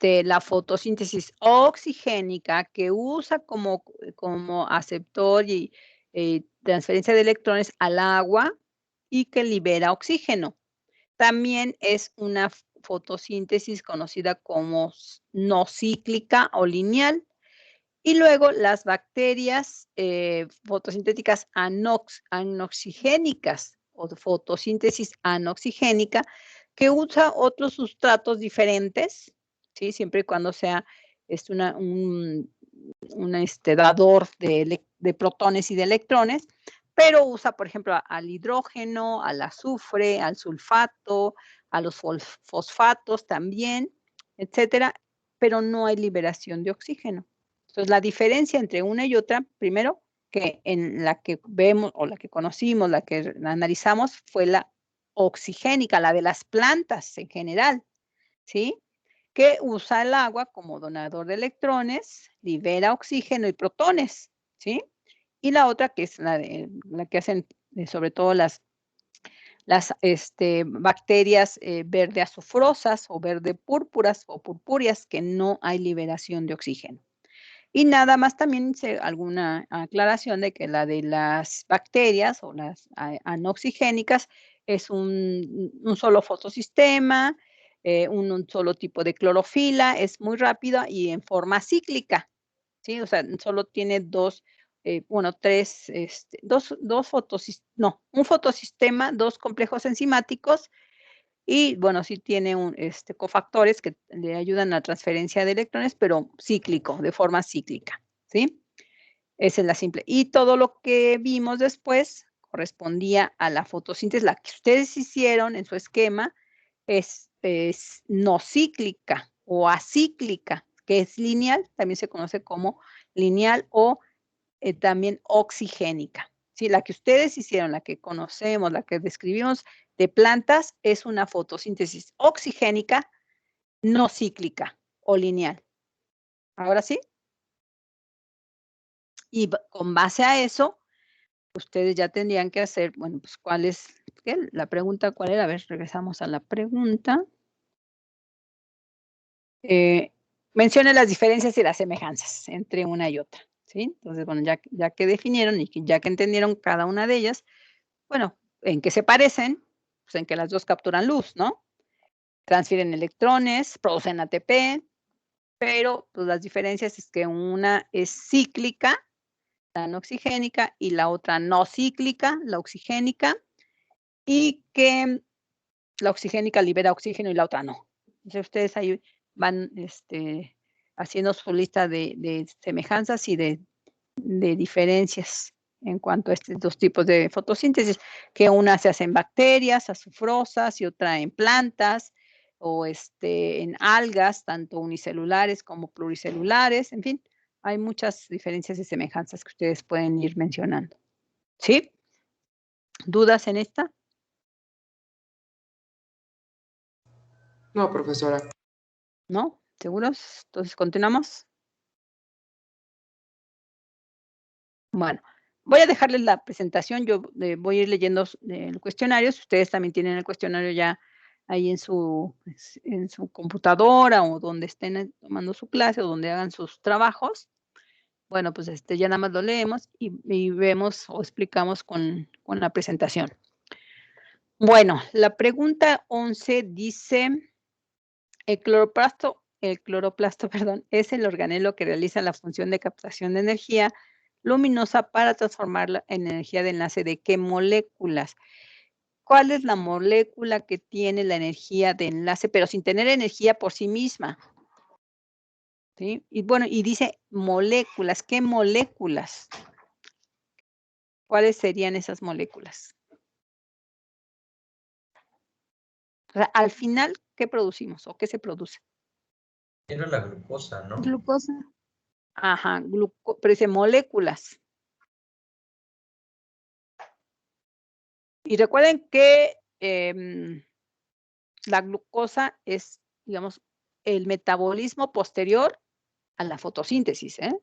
la fotosíntesis oxigénica, que usa como aceptor y transferencia de electrones al agua y que libera oxígeno. También es una fotosíntesis conocida como no cíclica o lineal. Y luego las bacterias fotosintéticas anoxigénicas o de fotosíntesis anoxigénica, que usa otros sustratos diferentes, ¿sí? Siempre y cuando sea un dador de protones y de electrones, pero usa, por ejemplo, al hidrógeno, al azufre, al sulfato, a los fosfatos también, etcétera, pero no hay liberación de oxígeno. Entonces, la diferencia entre una y otra, primero, que en la que vemos o la que conocimos, la que analizamos, fue la oxigénica, la de las plantas en general, ¿sí? Que usa el agua como donador de electrones, libera oxígeno y protones, ¿sí? Y la otra, que es la que hacen sobre todo las bacterias verde azufrosas o verde púrpuras o purpúreas, que no hay liberación de oxígeno. Y nada más también hice alguna aclaración de que la de las bacterias o las anoxigénicas es un solo fotosistema, un solo tipo de clorofila, es muy rápida y en forma cíclica, ¿sí? O sea, solo tiene un fotosistema, 2 complejos enzimáticos y bueno, sí tiene cofactores que le ayudan a la transferencia de electrones, pero cíclico, de forma cíclica, ¿sí? Esa es la simple. Y todo lo que vimos después correspondía a la fotosíntesis, la que ustedes hicieron en su esquema, es no cíclica o acíclica, que es lineal, también se conoce como lineal o también oxigénica. Sí, la que ustedes hicieron, la que conocemos, la que describimos de plantas, es una fotosíntesis oxigénica no cíclica o lineal. ¿Ahora sí? Y con base a eso, ustedes ya tendrían que hacer, bueno, pues cuál es, ¿qué? La pregunta, ¿cuál era? A ver, regresamos a la pregunta. Mencione las diferencias y las semejanzas entre una y otra, ¿sí? Entonces, bueno, ya que definieron y ya que entendieron cada una de ellas, bueno, ¿en qué se parecen? Pues en que las 2 capturan luz, ¿no? Transfieren electrones, producen ATP, pero, pues, las diferencias es que una es cíclica, la anoxigénica, y la otra no cíclica, la oxigénica, y que la oxigénica libera oxígeno y la otra no. Entonces, ustedes ahí van, haciendo su lista de semejanzas y de diferencias en cuanto a estos 2 tipos de fotosíntesis, que una se hace en bacterias azufrosas y otra en plantas o en algas, tanto unicelulares como pluricelulares, en fin, hay muchas diferencias y semejanzas que ustedes pueden ir mencionando. ¿Sí? ¿Dudas en esta? No, profesora. ¿No? ¿Seguros? Entonces, ¿continuamos? Bueno, voy a dejarles la presentación, yo voy a ir leyendo el cuestionario, si ustedes también tienen el cuestionario ya ahí en su computadora o donde estén tomando su clase o donde hagan sus trabajos. Bueno, pues ya nada más lo leemos y vemos o explicamos con la presentación. Bueno, la pregunta 11 dice, el cloroplasto, perdón, es el organelo que realiza la función de captación de energía luminosa para transformarla en energía de enlace de qué moléculas. ¿Cuál es la molécula que tiene la energía de enlace, pero sin tener energía por sí misma? ¿Sí? Y bueno, y dice moléculas, ¿qué moléculas? ¿Cuáles serían esas moléculas? O sea, al final, ¿qué producimos o qué se produce? Era la glucosa, ¿no? Glucosa. Ajá, pero dice moléculas. Y recuerden que la glucosa es, digamos, el metabolismo posterior a la fotosíntesis, ¿eh?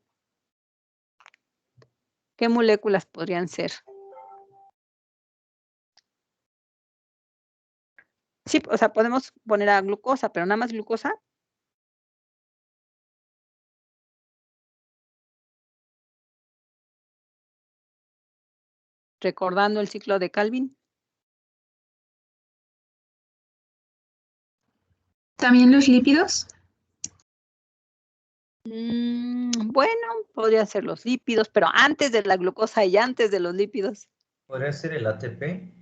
¿Qué moléculas podrían ser? Sí, o sea, podemos poner a glucosa, pero nada más glucosa. Recordando el ciclo de Calvin. ¿También los lípidos? Bueno, podría ser los lípidos, pero antes de la glucosa y antes de los lípidos. ¿Podría ser el ATP?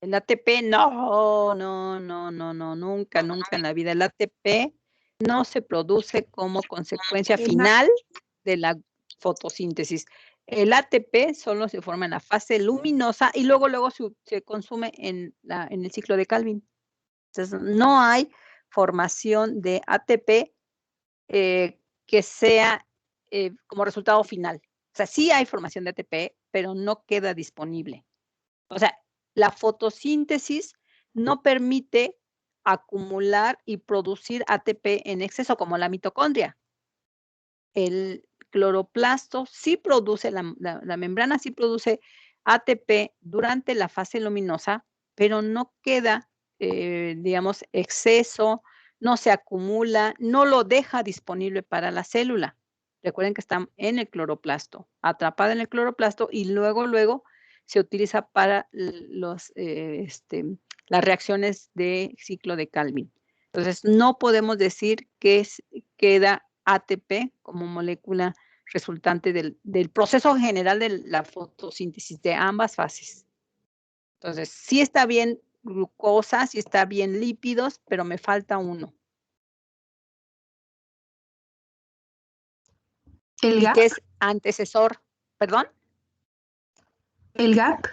El ATP, no, nunca en la vida. El ATP no se produce como consecuencia final de la fotosíntesis. El ATP solo se forma en la fase luminosa y luego se consume en el ciclo de Calvin. Entonces, no hay formación de ATP que sea como resultado final. O sea, sí hay formación de ATP, pero no queda disponible. O sea, la fotosíntesis no permite acumular y producir ATP en exceso como la mitocondria. El cloroplasto sí produce, la membrana sí produce ATP durante la fase luminosa, pero no queda, digamos, exceso, no se acumula, no lo deja disponible para la célula. Recuerden que está en el cloroplasto, atrapada en el cloroplasto y luego se utiliza para las reacciones de ciclo de Calvin. Entonces, no podemos decir que queda ATP como molécula resultante del proceso general de la fotosíntesis de ambas fases. Entonces, sí está bien glucosa, sí está bien lípidos, pero me falta uno. ¿El ¿Y GAP? qué es antecesor? ¿Perdón? ¿El GAP?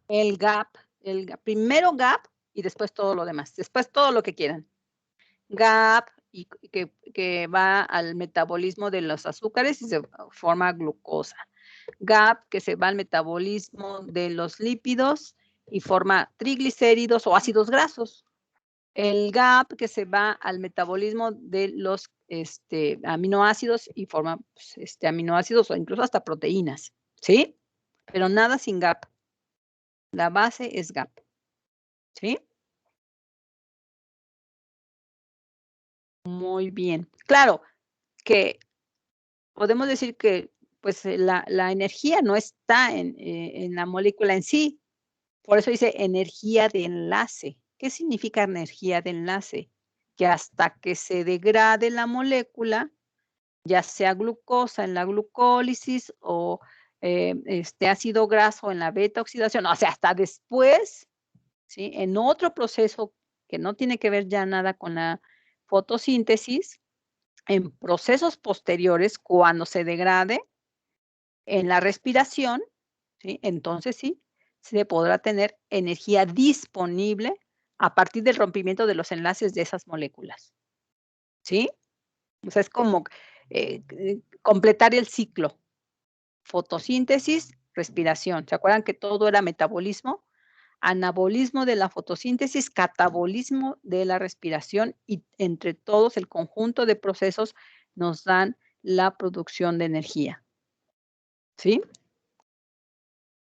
El GAP. Primero GAP y después todo lo demás. Después todo lo que quieran. GAP y que va al metabolismo de los azúcares y se forma glucosa. GAP que se va al metabolismo de los lípidos y forma triglicéridos o ácidos grasos. El GAP que se va al metabolismo de los aminoácidos y forma pues, aminoácidos o incluso hasta proteínas, ¿sí? Pero nada sin GAP. La base es GAP, ¿sí? Muy bien. Claro que podemos decir que pues la energía no está en la molécula en sí. Por eso dice energía de enlace. ¿Qué significa energía de enlace? Que hasta que se degrade la molécula, ya sea glucosa en la glucólisis o ácido graso en la beta oxidación, o sea, hasta después, ¿sí? En otro proceso que no tiene que ver ya nada con la fotosíntesis, en procesos posteriores, cuando se degrade en la respiración, ¿sí? Entonces sí, se podrá tener energía disponible a partir del rompimiento de los enlaces de esas moléculas, ¿sí? O sea, es como completar el ciclo. Fotosíntesis, respiración. ¿Se acuerdan que todo era metabolismo? Anabolismo de la fotosíntesis, catabolismo de la respiración y entre todos el conjunto de procesos nos dan la producción de energía. ¿Sí?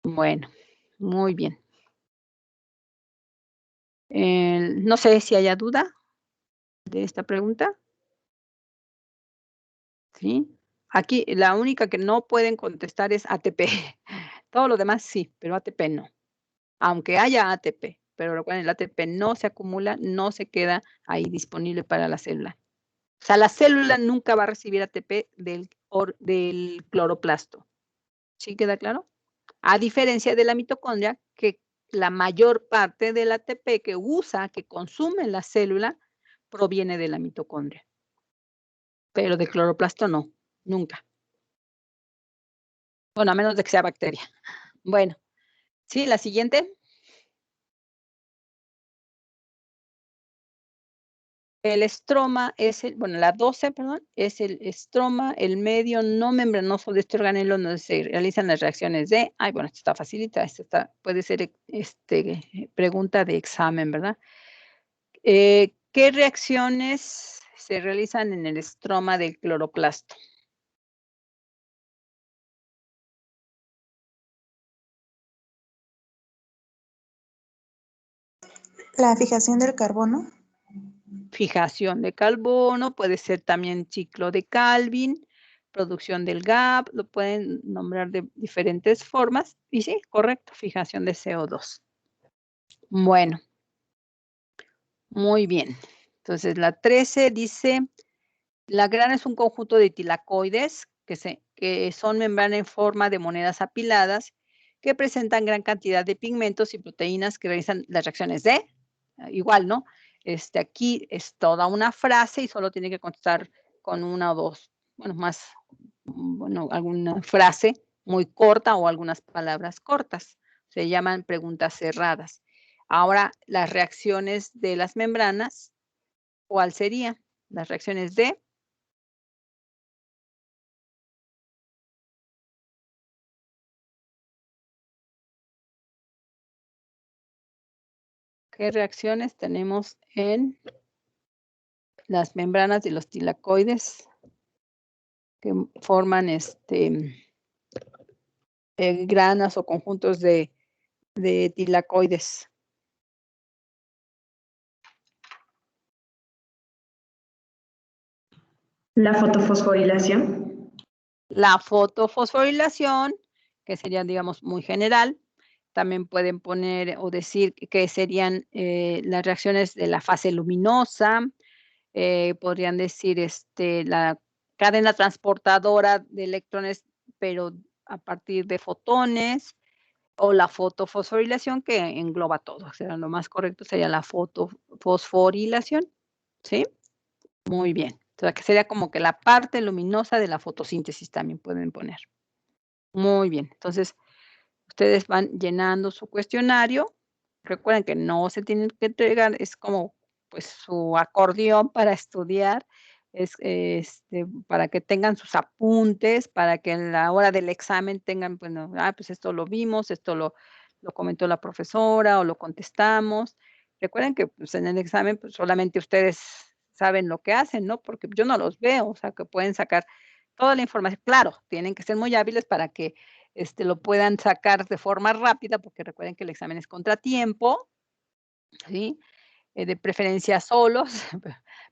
Bueno, muy bien. No sé si haya duda de esta pregunta. ¿Sí? Aquí la única que no pueden contestar es ATP. Todo lo demás sí, pero ATP no. Aunque haya ATP, pero recuerden, el ATP no se acumula, no se queda ahí disponible para la célula. O sea, la célula nunca va a recibir ATP del cloroplasto. ¿Sí queda claro? A diferencia de la mitocondria, que la mayor parte del ATP que usa, que consume la célula, proviene de la mitocondria. Pero del cloroplasto no, nunca. Bueno, a menos de que sea bacteria. Bueno, sí, la siguiente. El estroma es la 12, perdón, es el estroma, el medio no membranoso de este organelo donde se realizan las reacciones de, bueno, esto está facilita, puede ser pregunta de examen, ¿verdad? ¿Qué reacciones se realizan en el estroma del cloroplasto? La fijación del carbono. Fijación de carbono, puede ser también ciclo de Calvin, producción del GAP, lo pueden nombrar de diferentes formas. Y sí, correcto, fijación de CO2. Bueno, muy bien. Entonces, la 13 dice, la grana es un conjunto de tilacoides que son membrana en forma de monedas apiladas que presentan gran cantidad de pigmentos y proteínas que realizan las reacciones de, igual, ¿no? Aquí es toda una frase y solo tiene que contestar con una o dos, bueno, más, bueno, alguna frase muy corta o algunas palabras cortas. Se llaman preguntas cerradas. Ahora, las reacciones de las membranas, ¿cuál sería? Las reacciones de ¿qué reacciones tenemos en las membranas de los tilacoides que forman granas o conjuntos de tilacoides? La fotofosforilación. La fotofosforilación, que sería, digamos, muy general. También pueden poner o decir que serían las reacciones de la fase luminosa. Podrían decir la cadena transportadora de electrones, pero a partir de fotones, o la fotofosforilación, que engloba todo. O sea, lo más correcto sería la fotofosforilación, ¿sí? Muy bien. O sea, que sería como que la parte luminosa de la fotosíntesis también pueden poner. Muy bien. Entonces, ustedes van llenando su cuestionario. Recuerden que no se tienen que entregar, es como pues su acordeón para estudiar, es para que tengan sus apuntes, para que en la hora del examen tengan, bueno, pues esto lo vimos, esto lo comentó la profesora o lo contestamos. Recuerden que pues, en el examen pues, solamente ustedes saben lo que hacen, ¿no? Porque yo no los veo, o sea, que pueden sacar toda la información. Claro, tienen que ser muy hábiles para que lo puedan sacar de forma rápida, porque recuerden que el examen es contratiempo, ¿sí? De preferencia solos,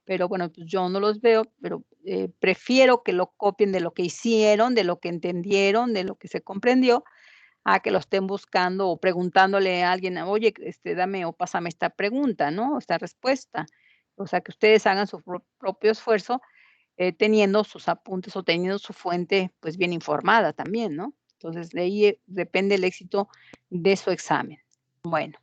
pero bueno, pues yo no los veo, pero prefiero que lo copien de lo que hicieron, de lo que entendieron, de lo que se comprendió, a que lo estén buscando o preguntándole a alguien, oye, dame o pásame esta pregunta, ¿no? Esta respuesta. O sea, que ustedes hagan su propio esfuerzo teniendo sus apuntes o teniendo su fuente, pues, bien informada también, ¿no? Entonces, de ahí depende el éxito de su examen. Bueno.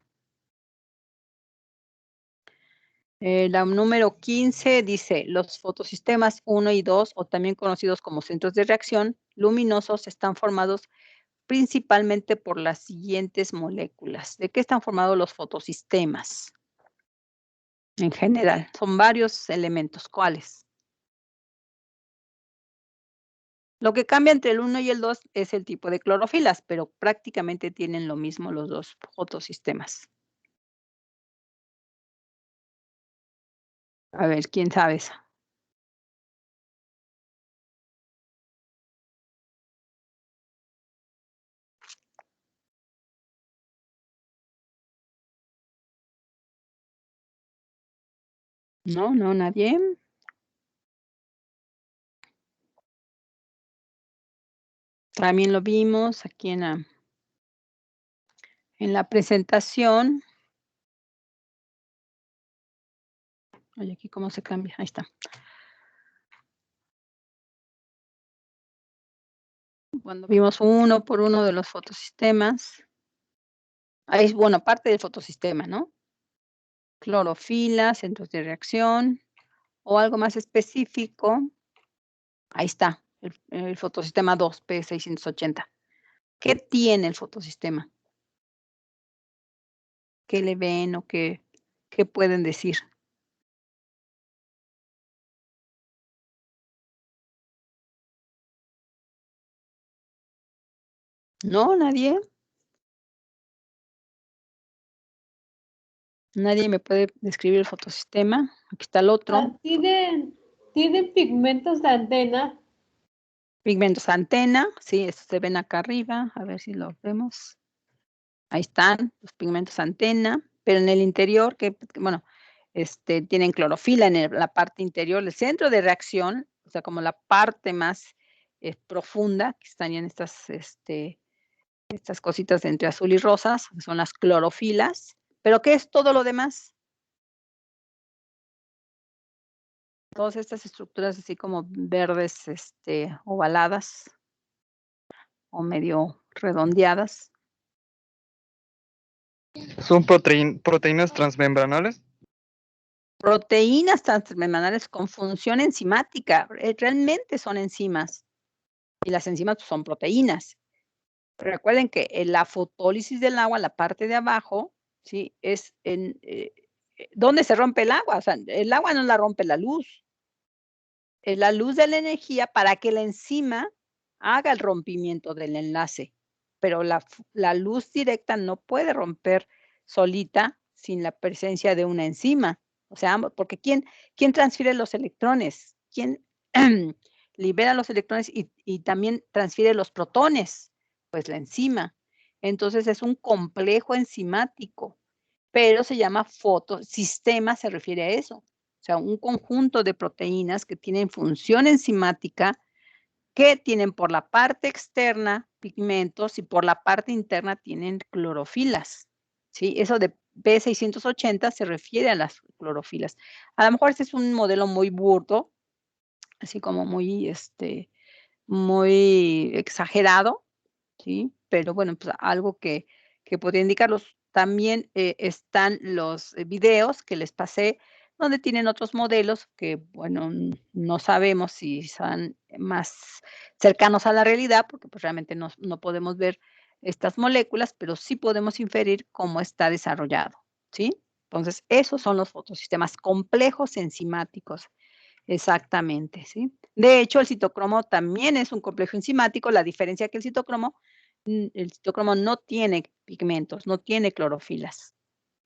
La número 15 dice, los fotosistemas 1 y 2, o también conocidos como centros de reacción luminosos, están formados principalmente por las siguientes moléculas. ¿De qué están formados los fotosistemas? En general, son varios elementos. ¿Cuáles? Lo que cambia entre el 1 y el 2 es el tipo de clorofilas, pero prácticamente tienen lo mismo los dos fotosistemas. A ver, ¿quién sabe eso? No, no, nadie. También lo vimos aquí en la presentación. Oye, aquí cómo se cambia. Ahí está. Cuando vimos uno por uno de los fotosistemas. Ahí es, bueno, parte del fotosistema, ¿no? Clorofila, centros de reacción, o algo más específico. Ahí está, el fotosistema 2, P680. ¿Qué tiene el fotosistema? ¿Qué le ven o qué pueden decir? ¿No? ¿Nadie? ¿Nadie me puede describir el fotosistema? Aquí está el otro. Tienen pigmentos de antena. Pigmentos antena, sí, estos se ven acá arriba, a ver si los vemos. Ahí están los pigmentos antena. Pero en el interior, bueno, tienen clorofila en la parte interior, el centro de reacción, o sea, como la parte más profunda, que estarían estas cositas entre azul y rosas, son las clorofilas. ¿Pero qué es todo lo demás? Todas estas estructuras así como verdes, ovaladas o medio redondeadas. ¿Son proteínas transmembranales? Proteínas transmembranares con función enzimática, realmente son enzimas. Y las enzimas pues, son proteínas. Recuerden que en la fotólisis del agua, la parte de abajo, ¿sí? Es ¿dónde se rompe el agua? O sea, el agua no la rompe la luz. Es la luz de la energía para que la enzima haga el rompimiento del enlace. Pero la luz directa no puede romper solita sin la presencia de una enzima. O sea, porque ¿quién transfiere los electrones? ¿Quién libera los electrones y también transfiere los protones? Pues la enzima. Entonces es un complejo enzimático, pero se llama fotosistema, se refiere a eso. O sea, un conjunto de proteínas que tienen función enzimática, que tienen por la parte externa pigmentos y por la parte interna tienen clorofilas. ¿Sí? Eso de B680 se refiere a las clorofilas. A lo mejor este es un modelo muy burdo, así como muy, muy exagerado, ¿sí? Pero bueno, pues algo que podría indicarlos. También están los videos que les pasé, donde tienen otros modelos que, bueno, no sabemos si son más cercanos a la realidad, porque pues realmente no podemos ver estas moléculas, pero sí podemos inferir cómo está desarrollado, ¿sí? Entonces, esos son los fotosistemas complejos enzimáticos. Exactamente, ¿sí? De hecho, el citocromo también es un complejo enzimático, la diferencia que el citocromo no tiene pigmentos, no tiene clorofilas,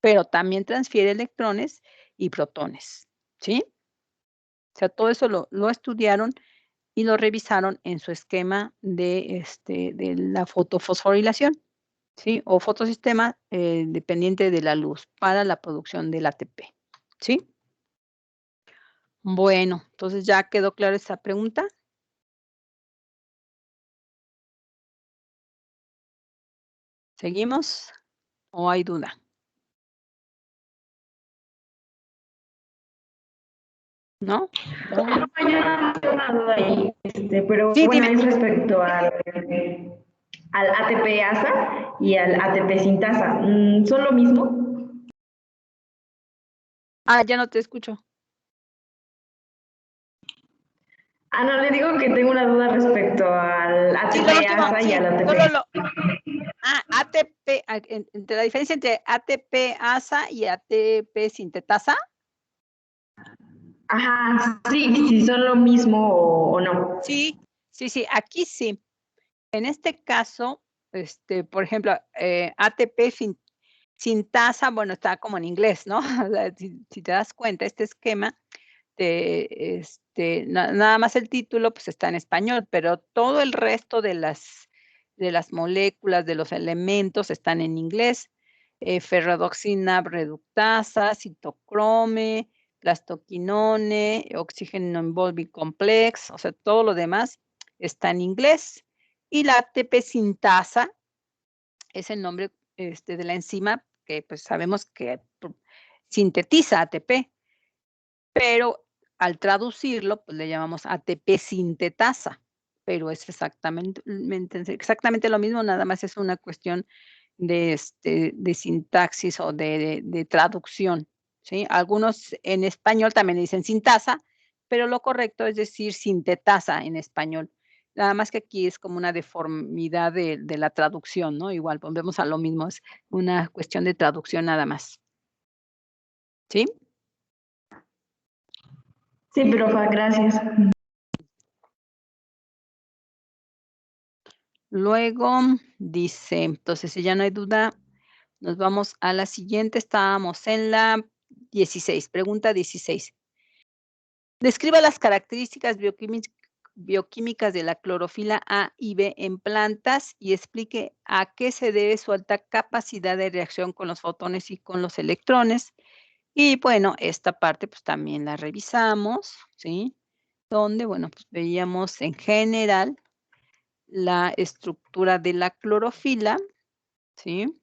pero también transfiere electrones y protones, ¿sí? O sea, todo eso lo estudiaron y lo revisaron en su esquema de la fotofosforilación, ¿sí? O fotosistema dependiente de la luz para la producción del ATP, ¿sí? Bueno, entonces, ¿ya quedó clara esa pregunta? ¿Seguimos o hay duda? ¿No? Yo tengo una duda ahí, pero Sí, bueno, dime. es respecto al ATP ASA y al ATP sintasa. ¿Son lo mismo? Ya no te escucho. No, le digo que tengo una duda respecto al Sí, ATP lo último, ASA y sí, al ATP. solo ATP, entre la diferencia entre ATP ASA y ATP sintetasa. Ajá, sí, si son lo mismo o no. Sí, aquí sí. En este caso, por ejemplo, ATP sintasa, bueno, está como en inglés, ¿no? O sea, si te das cuenta, este esquema nada más el título, pues, está en español, pero todo el resto de las moléculas, de los elementos están en inglés. Ferredoxina reductasa, citocrome, plastoquinone, oxígeno involving complex, o sea, todo lo demás está en inglés. Y la ATP sintasa es el nombre, de la enzima que, pues, sabemos que sintetiza ATP, pero al traducirlo, pues, le llamamos ATP sintetasa, pero es exactamente lo mismo, nada más es una cuestión de sintaxis o de traducción, ¿sí? Algunos en español también dicen sintasa, pero lo correcto es decir sintetasa en español. Nada más que aquí es como una deformidad de la traducción, ¿no? Igual volvemos a lo mismo, es una cuestión de traducción nada más. ¿Sí? Sí, profa, gracias. Luego dice, entonces, si ya no hay duda, nos vamos a la siguiente. Estábamos en la 16, pregunta 16. Describa las características bioquímicas de la clorofila A y B en plantas y explique a qué se debe su alta capacidad de reacción con los fotones y con los electrones. Y bueno, esta parte pues también la revisamos, ¿sí? Donde, bueno, pues veíamos en general la estructura de la clorofila, ¿sí?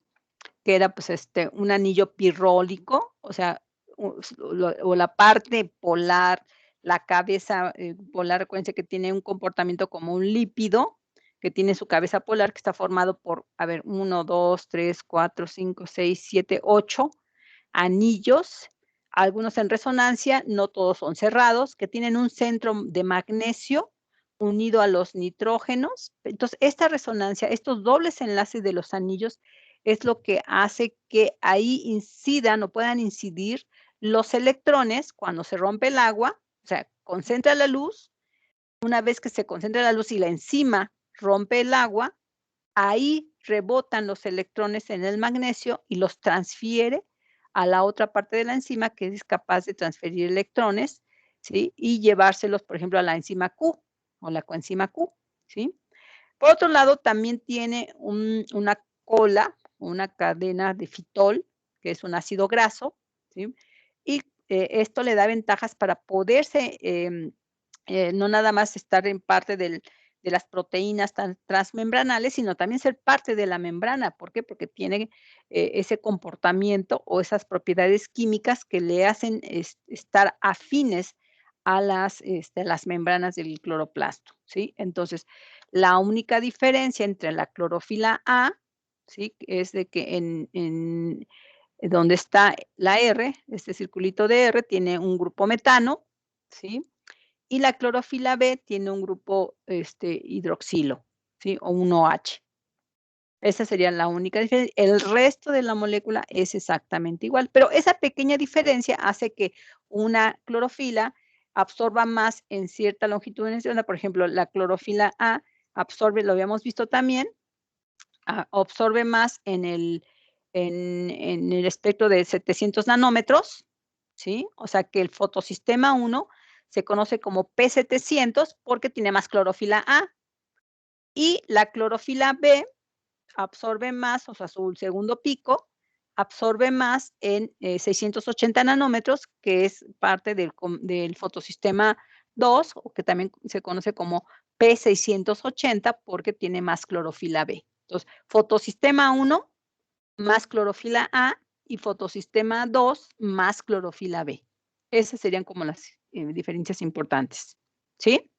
Que era pues un anillo pirrólico, o sea, o la parte polar, la cabeza polar, acuérdense que tiene un comportamiento como un lípido, que tiene su cabeza polar, que está formado por, a ver, 1, 2, 3, 4, 5, 6, 7, 8 anillos, algunos en resonancia, no todos son cerrados, que tienen un centro de magnesio unido a los nitrógenos. Entonces, esta resonancia, estos dobles enlaces de los anillos, es lo que hace que ahí incidan o puedan incidir los electrones cuando se rompe el agua, o sea, concentra la luz. Una vez que se concentra la luz y la enzima rompe el agua, ahí rebotan los electrones en el magnesio y los transfiere a la otra parte de la enzima que es capaz de transferir electrones, ¿sí? Y llevárselos, por ejemplo, a la enzima Q o la coenzima Q, ¿sí? Por otro lado, también tiene una cola, una cadena de fitol, que es un ácido graso, ¿sí? Y esto le da ventajas para poderse, no nada más estar en parte de las proteínas transmembranales, sino también ser parte de la membrana. ¿Por qué? Porque tiene ese comportamiento o esas propiedades químicas que le hacen estar afines a las membranas del cloroplasto, ¿sí? Entonces, la única diferencia entre la clorofila A, ¿sí? Es de que en donde está la R, este circulito de R, tiene un grupo metano, ¿sí? Y la clorofila B tiene un grupo hidroxilo, ¿sí? O un OH. Esa sería la única diferencia. El resto de la molécula es exactamente igual, pero esa pequeña diferencia hace que una clorofila absorba más en cierta longitud de onda. Por ejemplo, la clorofila A absorbe, lo habíamos visto también, absorbe más en el espectro de 700 nanómetros, ¿sí? O sea que el fotosistema 1 se conoce como P700 porque tiene más clorofila A. Y la clorofila B absorbe más, o sea, su segundo pico, absorbe más en 680 nanómetros, que es parte del fotosistema 2, o que también se conoce como P680, porque tiene más clorofila B. Entonces, fotosistema 1 más clorofila A y fotosistema 2 más clorofila B. Esas serían como las diferencias importantes. ¿Sí?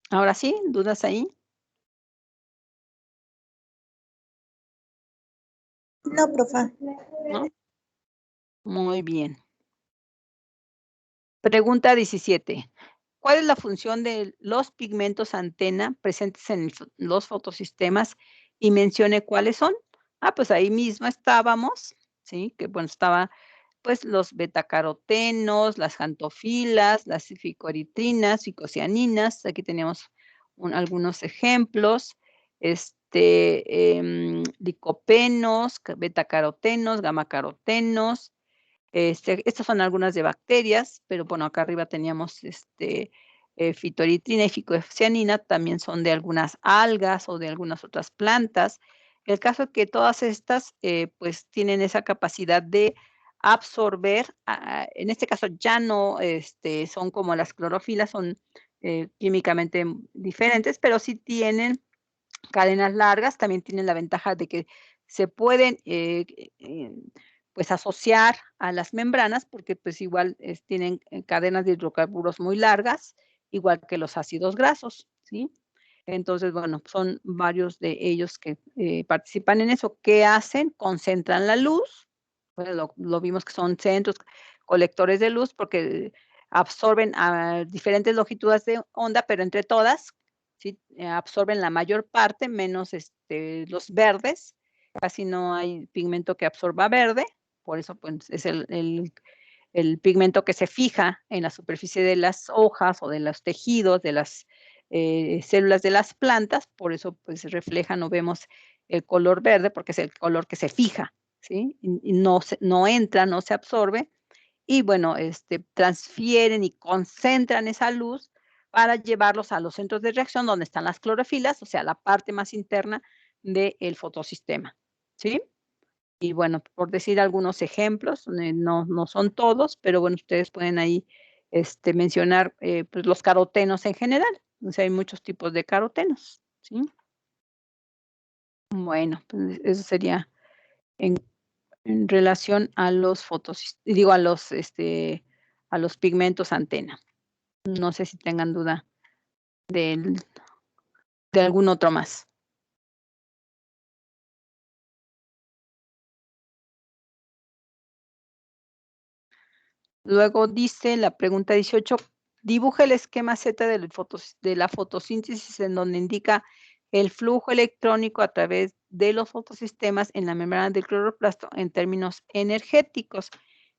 Ahora sí, ¿dudas ahí? No, profa. ¿No? Muy bien. Pregunta 17. ¿Cuál es la función de los pigmentos antena presentes en los fotosistemas? Y mencione cuáles son. Pues ahí mismo estábamos, ¿sí? Que bueno, estaba pues los betacarotenos, las xantofilas, las ficoritrinas, ficocianinas. Aquí tenemos algunos ejemplos. Licopenos, betacarotenos, gamacarotenos. Estas son algunas de bacterias, pero bueno, acá arriba teníamos fitoritrina y ficocianina, también son de algunas algas o de algunas otras plantas. El caso es que todas estas pues tienen esa capacidad de absorber, en este caso ya no son como las clorofilas, son químicamente diferentes, pero sí tienen cadenas largas, también tienen la ventaja de que se pueden pues asociar a las membranas porque pues igual tienen cadenas de hidrocarburos muy largas, igual que los ácidos grasos, ¿sí? Entonces, bueno, son varios de ellos que participan en eso. ¿Qué hacen? Concentran la luz, pues lo vimos que son centros colectores de luz porque absorben a diferentes longitudes de onda, pero entre todas, ¿sí? Absorben la mayor parte, menos los verdes. Casi no hay pigmento que absorba verde, por eso pues, es el pigmento que se fija en la superficie de las hojas o de los tejidos, de las células de las plantas, por eso pues reflejan o vemos el color verde, porque es el color que se fija, ¿sí? Y no entra, no se absorbe, y bueno, transfieren y concentran esa luz para llevarlos a los centros de reacción donde están las clorofilas, o sea, la parte más interna del fotosistema, ¿sí? Y bueno, por decir algunos ejemplos, no son todos, pero bueno, ustedes pueden ahí mencionar pues los carotenos en general. O sea, hay muchos tipos de carotenos, ¿sí? Bueno, pues eso sería en relación a los a los pigmentos antena. No sé si tengan duda de algún otro más. Luego dice la pregunta 18, dibuja el esquema Z de la fotosíntesis en donde indica el flujo electrónico a través de los fotosistemas en la membrana del cloroplasto en términos energéticos.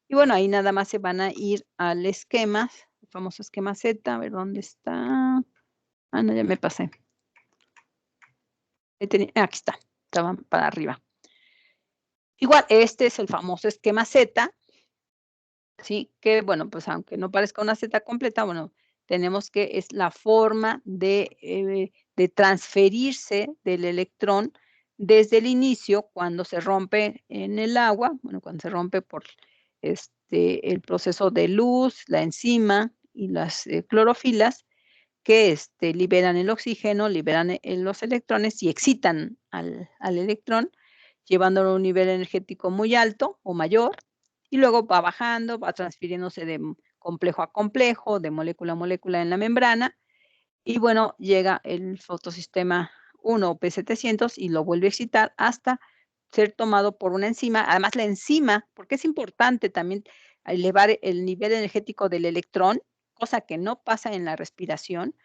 Y bueno, ahí nada más se van a ir al esquema, el famoso esquema Z, a ver dónde está. Ah, no, ya me pasé. Aquí está, estaba para arriba. Igual, este es el famoso esquema Z, ¿sí? Que bueno, pues aunque no parezca una Z completa, bueno, tenemos que es la forma de transferirse del electrón desde el inicio, cuando se rompe en el agua, bueno, cuando se rompe por el proceso de luz, la enzima y las clorofilas, que liberan el oxígeno, liberan los electrones y excitan al electrón, llevándolo a un nivel energético muy alto o mayor, y luego va bajando, va transfiriéndose de complejo a complejo, de molécula a molécula en la membrana, y bueno, llega el fotosistema 1 o P700 y lo vuelve a excitar hasta ser tomado por una enzima. Además, la enzima, porque es importante también elevar el nivel energético del electrón, cosa que no pasa en la respiración,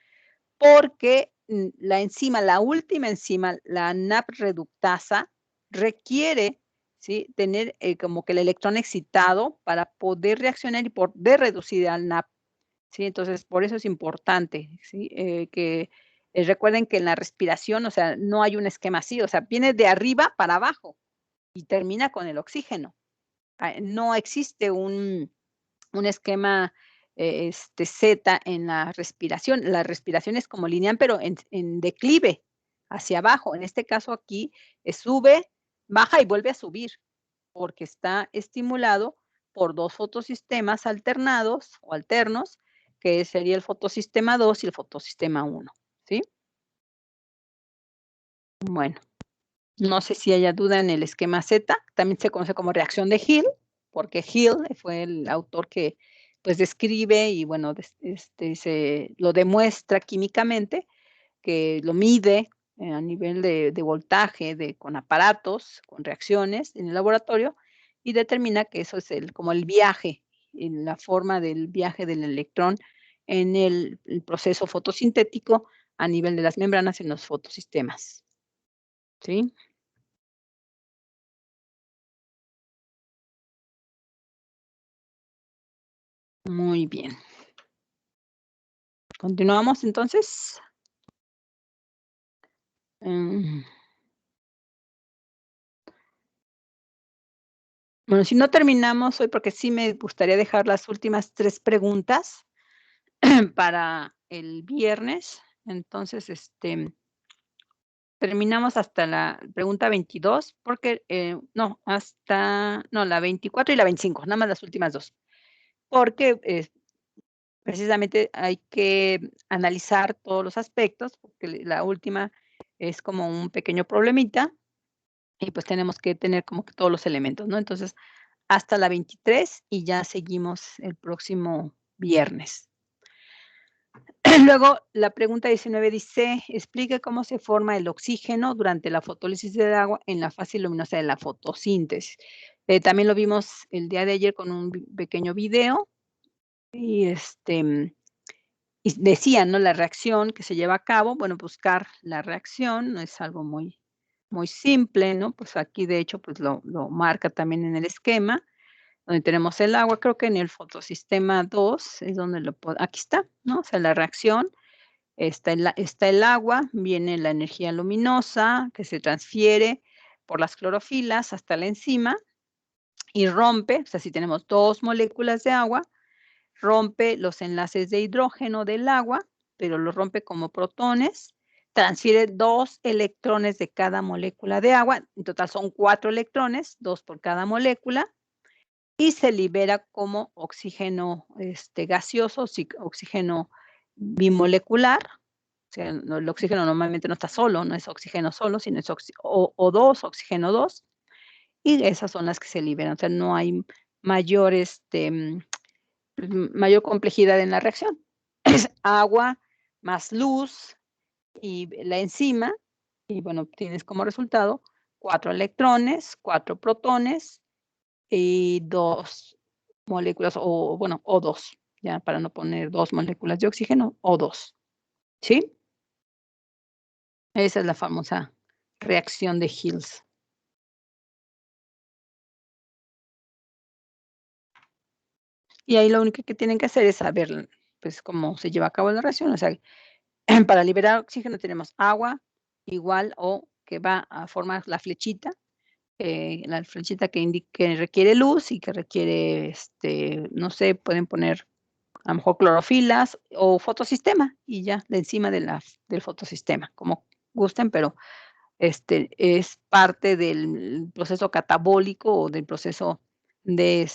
porque la enzima, la última enzima, la NAP reductasa, requiere, ¿sí?, tener como que el electrón excitado para poder reaccionar y poder reducir al NAP, ¿sí? Entonces, por eso es importante, ¿sí? Que recuerden que en la respiración, o sea, no hay un esquema así, o sea, viene de arriba para abajo y termina con el oxígeno. No existe un esquema Z en la respiración. La respiración es como lineal, pero en declive hacia abajo. En este caso aquí sube, baja y vuelve a subir, porque está estimulado por dos fotosistemas alternados o alternos, que sería el fotosistema 2 y el fotosistema 1, ¿sí? Bueno, no sé si haya duda en el esquema Z, también se conoce como reacción de Hill, porque Hill fue el autor que pues describe y bueno, se lo demuestra químicamente, que lo mide a nivel de voltaje, con aparatos, con reacciones en el laboratorio, y determina que eso es como el viaje, en la forma del viaje del electrón en el proceso fotosintético a nivel de las membranas en los fotosistemas, ¿sí? Muy bien. ¿Continuamos entonces? Bueno, si no terminamos hoy, porque sí me gustaría dejar las últimas 3 preguntas para el viernes. Entonces, terminamos hasta la pregunta 22, porque, no, la 24 y la 25, nada más las últimas 2, porque, precisamente hay que analizar todos los aspectos, porque la última es como un pequeño problemita, y pues tenemos que tener como que todos los elementos, ¿no? Entonces, hasta la 23 y ya seguimos el próximo viernes. Luego, la pregunta 19 dice, explique cómo se forma el oxígeno durante la fotólisis del agua en la fase luminosa de la fotosíntesis. También lo vimos el día de ayer con un pequeño video y y decían, ¿no? La reacción que se lleva a cabo, bueno, buscar la reacción no es algo muy, muy simple, ¿no? Pues aquí de hecho, pues lo marca también en el esquema, donde tenemos el agua, creo que en el fotosistema 2 es donde aquí está, ¿no? O sea, la reacción, está el agua, viene la energía luminosa que se transfiere por las clorofilas hasta la enzima, y rompe, o sea, si tenemos 2 moléculas de agua, rompe los enlaces de hidrógeno del agua, pero los rompe como protones, transfiere 2 electrones de cada molécula de agua, en total son 4 electrones, 2 por cada molécula, y se libera como oxígeno gaseoso, oxígeno bimolecular. O sea, el oxígeno normalmente no está solo, no es oxígeno solo, sino es O2, oxígeno 2, y esas son las que se liberan. O sea, no hay mayor, mayor complejidad en la reacción. Es agua más luz y la enzima, y bueno, tienes como resultado 4 electrones, 4 protones y 2 moléculas, o bueno, O2, ya para no poner 2 moléculas de oxígeno, O2, ¿sí? Esa es la famosa reacción de Hills. Y ahí lo único que tienen que hacer es saber, pues, cómo se lleva a cabo la reacción. O sea, para liberar oxígeno tenemos agua igual o que va a formar la flechita que requiere luz y que requiere, no sé, pueden poner a lo mejor clorofilas o fotosistema y ya, de encima del fotosistema, como gusten, pero es parte del proceso catabólico o del proceso de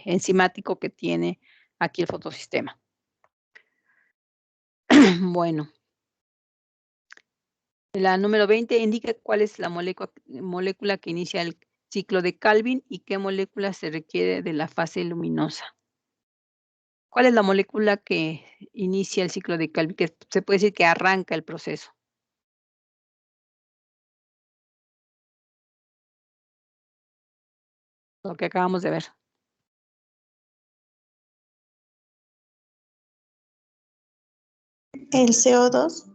enzimático que tiene aquí el fotosistema. Bueno. La número 20 indica cuál es la molécula que inicia el ciclo de Calvin y qué molécula se requiere de la fase luminosa. ¿Cuál es la molécula que inicia el ciclo de Calvin? Que se puede decir que arranca el proceso. Lo que acabamos de ver. El CO2.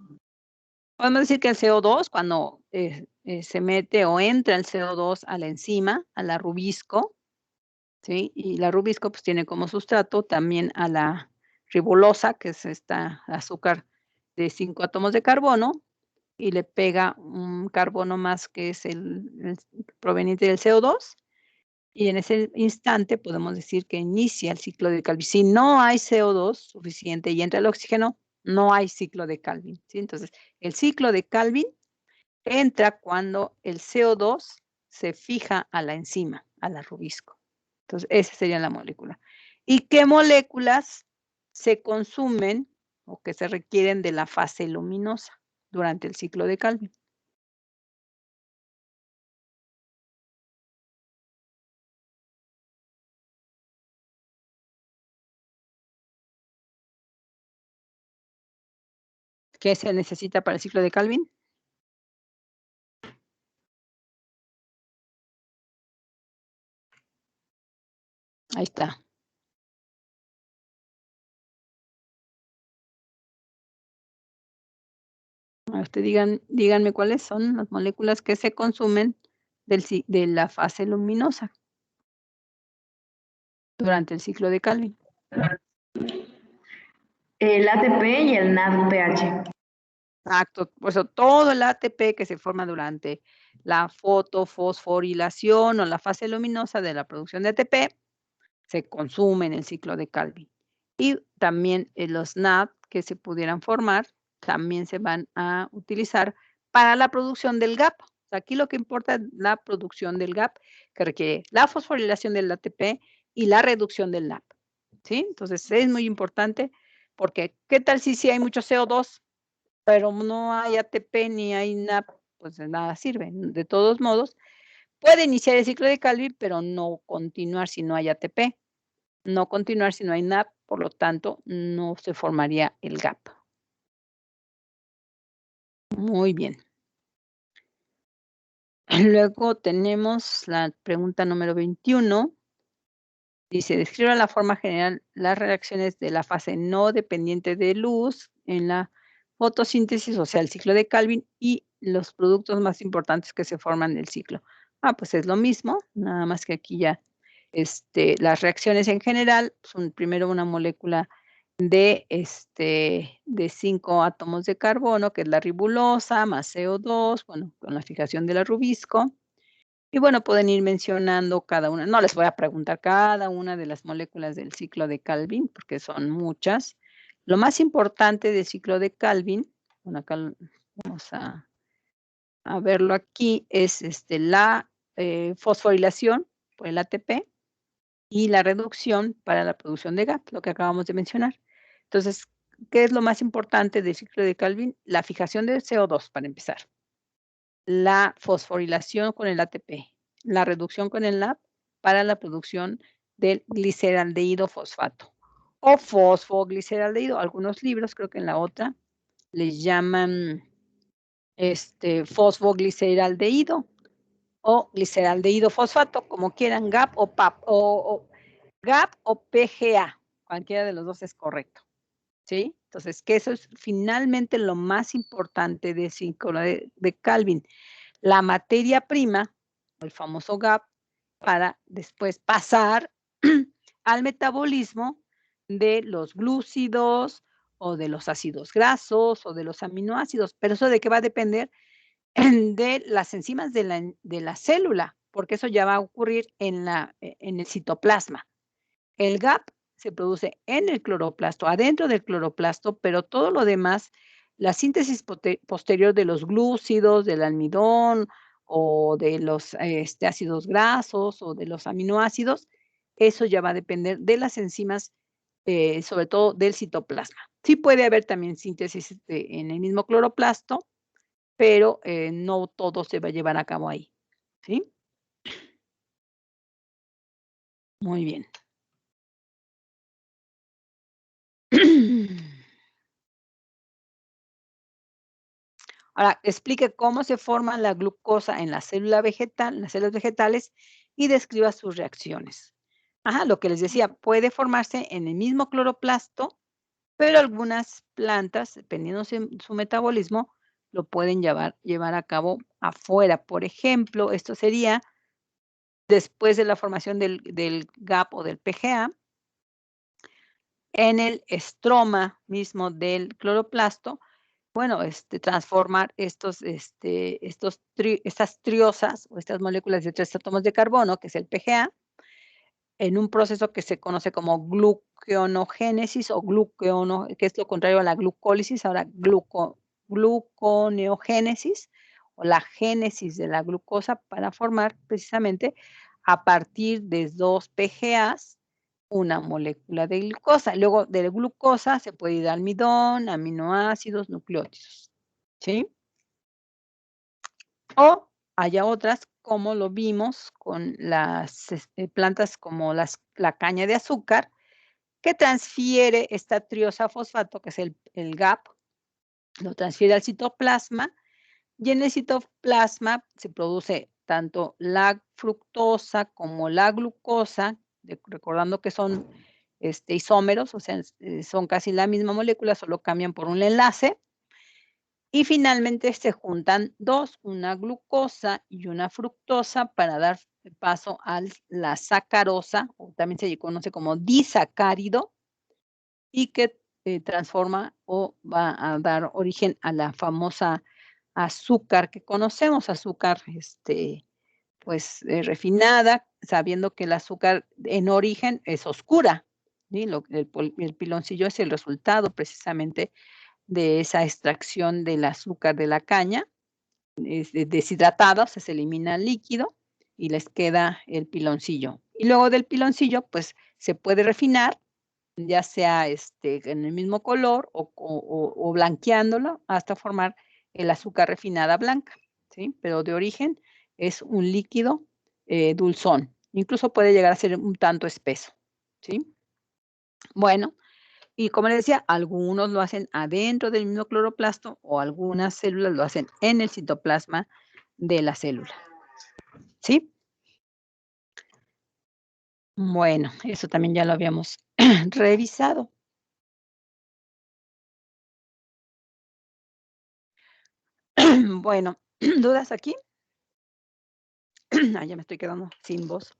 Podemos decir que el CO2, cuando se mete o entra el CO2 a la enzima, a la rubisco, ¿sí? Y la rubisco pues tiene como sustrato también a la ribolosa, que es esta azúcar de 5 átomos de carbono, y le pega un carbono más que es el proveniente del CO2, y en ese instante podemos decir que inicia el ciclo de Calvin. Si no hay CO2 suficiente y entra el oxígeno, no hay ciclo de Calvin, ¿sí? Entonces, el ciclo de Calvin entra cuando el CO2 se fija a la enzima, a la rubisco. Entonces, esa sería la molécula. ¿Y qué moléculas se consumen o que se requieren de la fase luminosa durante el ciclo de Calvin? ¿Qué se necesita para el ciclo de Calvin? Ahí está. Díganme cuáles son las moléculas que se consumen de la fase luminosa durante el ciclo de Calvin. El ATP y el NADPH. Exacto, por eso todo el ATP que se forma durante la fosforilación o la fase luminosa de la producción de ATP se consume en el ciclo de Calvin. Y también los NAD que se pudieran formar también se van a utilizar para la producción del GAP. Aquí lo que importa es la producción del GAP, que requiere la fosforilación del ATP y la reducción del NAD, ¿sí? Entonces es muy importante porque ¿qué tal si hay mucho CO2? Pero no hay ATP ni hay NAD, pues de nada sirve. De todos modos, puede iniciar el ciclo de Calvin, pero no continuar si no hay ATP, no continuar si no hay NAD, por lo tanto, no se formaría el GAP. Muy bien. Luego tenemos la pregunta número 21. Dice, describe la forma general las reacciones de la fase no dependiente de luz en la fotosíntesis, o sea, el ciclo de Calvin y los productos más importantes que se forman del ciclo. Pues es lo mismo, nada más que aquí ya las reacciones en general son primero una molécula de 5 átomos de carbono, que es la ribulosa, más CO2, bueno, con la fijación de la rubisco. Y bueno, pueden ir mencionando cada una. No les voy a preguntar cada una de las moléculas del ciclo de Calvin, porque son muchas. Lo más importante del ciclo de Calvin, bueno, acá vamos a verlo aquí, es la fosforilación por el ATP y la reducción para la producción de GAP, lo que acabamos de mencionar. Entonces, ¿qué es lo más importante del ciclo de Calvin? La fijación de CO2, para empezar. La fosforilación con el ATP, la reducción con el LAP para la producción del gliceraldehído fosfato o fosfogliceraldehído. Algunos libros, creo que en la otra, les llaman fosfogliceraldehído o gliceraldehído fosfato, como quieran, GAP o PAP, o GAP o PGA, cualquiera de los dos es correcto. ¿Sí? Entonces, que eso es finalmente lo más importante del ciclo de Calvin. La materia prima, el famoso GAP, para después pasar al metabolismo de los glúcidos o de los ácidos grasos o de los aminoácidos. Pero eso de qué va a depender de las enzimas de la célula, porque eso ya va a ocurrir en el citoplasma. El GAP se produce en el cloroplasto, adentro del cloroplasto, pero todo lo demás, la síntesis posterior de los glúcidos, del almidón o de los ácidos grasos o de los aminoácidos, eso ya va a depender de las enzimas, sobre todo del citoplasma. Sí puede haber también síntesis en el mismo cloroplasto, pero no todo se va a llevar a cabo ahí, ¿sí? Muy bien. Ahora, explique cómo se forma la glucosa en la célula vegetal, en las células vegetales y describa sus reacciones. Ajá, lo que les decía, puede formarse en el mismo cloroplasto, pero algunas plantas, dependiendo de su metabolismo, lo pueden llevar a cabo afuera. Por ejemplo, esto sería después de la formación del GAP o del PGA, en el estroma mismo del cloroplasto, bueno, transformar estas triosas o estas moléculas de 3 átomos de carbono, que es el PGA, en un proceso que se conoce como gluconeogénesis o que es lo contrario a la glucólisis, ahora gluconeogénesis o la génesis de la glucosa para formar precisamente a partir de 2 PGAs una molécula de glucosa. Luego de la glucosa se puede ir a almidón, aminoácidos, nucleótidos, ¿sí? O haya otras, como lo vimos con las plantas como la caña de azúcar, que transfiere esta triosa fosfato, que es el GAP, lo transfiere al citoplasma, y en el citoplasma se produce tanto la fructosa como la glucosa, recordando que son isómeros, o sea, son casi la misma molécula, solo cambian por un enlace. Y finalmente se juntan dos, una glucosa y una fructosa, para dar paso a la sacarosa, o también se conoce como disacárido, y que transforma o va a dar origen a la famosa azúcar que conocemos, azúcar pues refinada, sabiendo que el azúcar en origen es oscura, ¿sí? El piloncillo es el resultado precisamente de esa extracción del azúcar de la caña, deshidratada, o sea, se elimina el líquido y les queda el piloncillo. Y luego del piloncillo, pues se puede refinar, ya sea en el mismo color o blanqueándolo hasta formar el azúcar refinada blanca, ¿sí? Pero de origen es un líquido dulzón. Incluso puede llegar a ser un tanto espeso, ¿sí? Bueno, y como les decía, algunos lo hacen adentro del mismo cloroplasto o algunas células lo hacen en el citoplasma de la célula, ¿sí? Bueno, eso también ya lo habíamos revisado. Bueno, ¿dudas aquí? Ya me estoy quedando sin voz.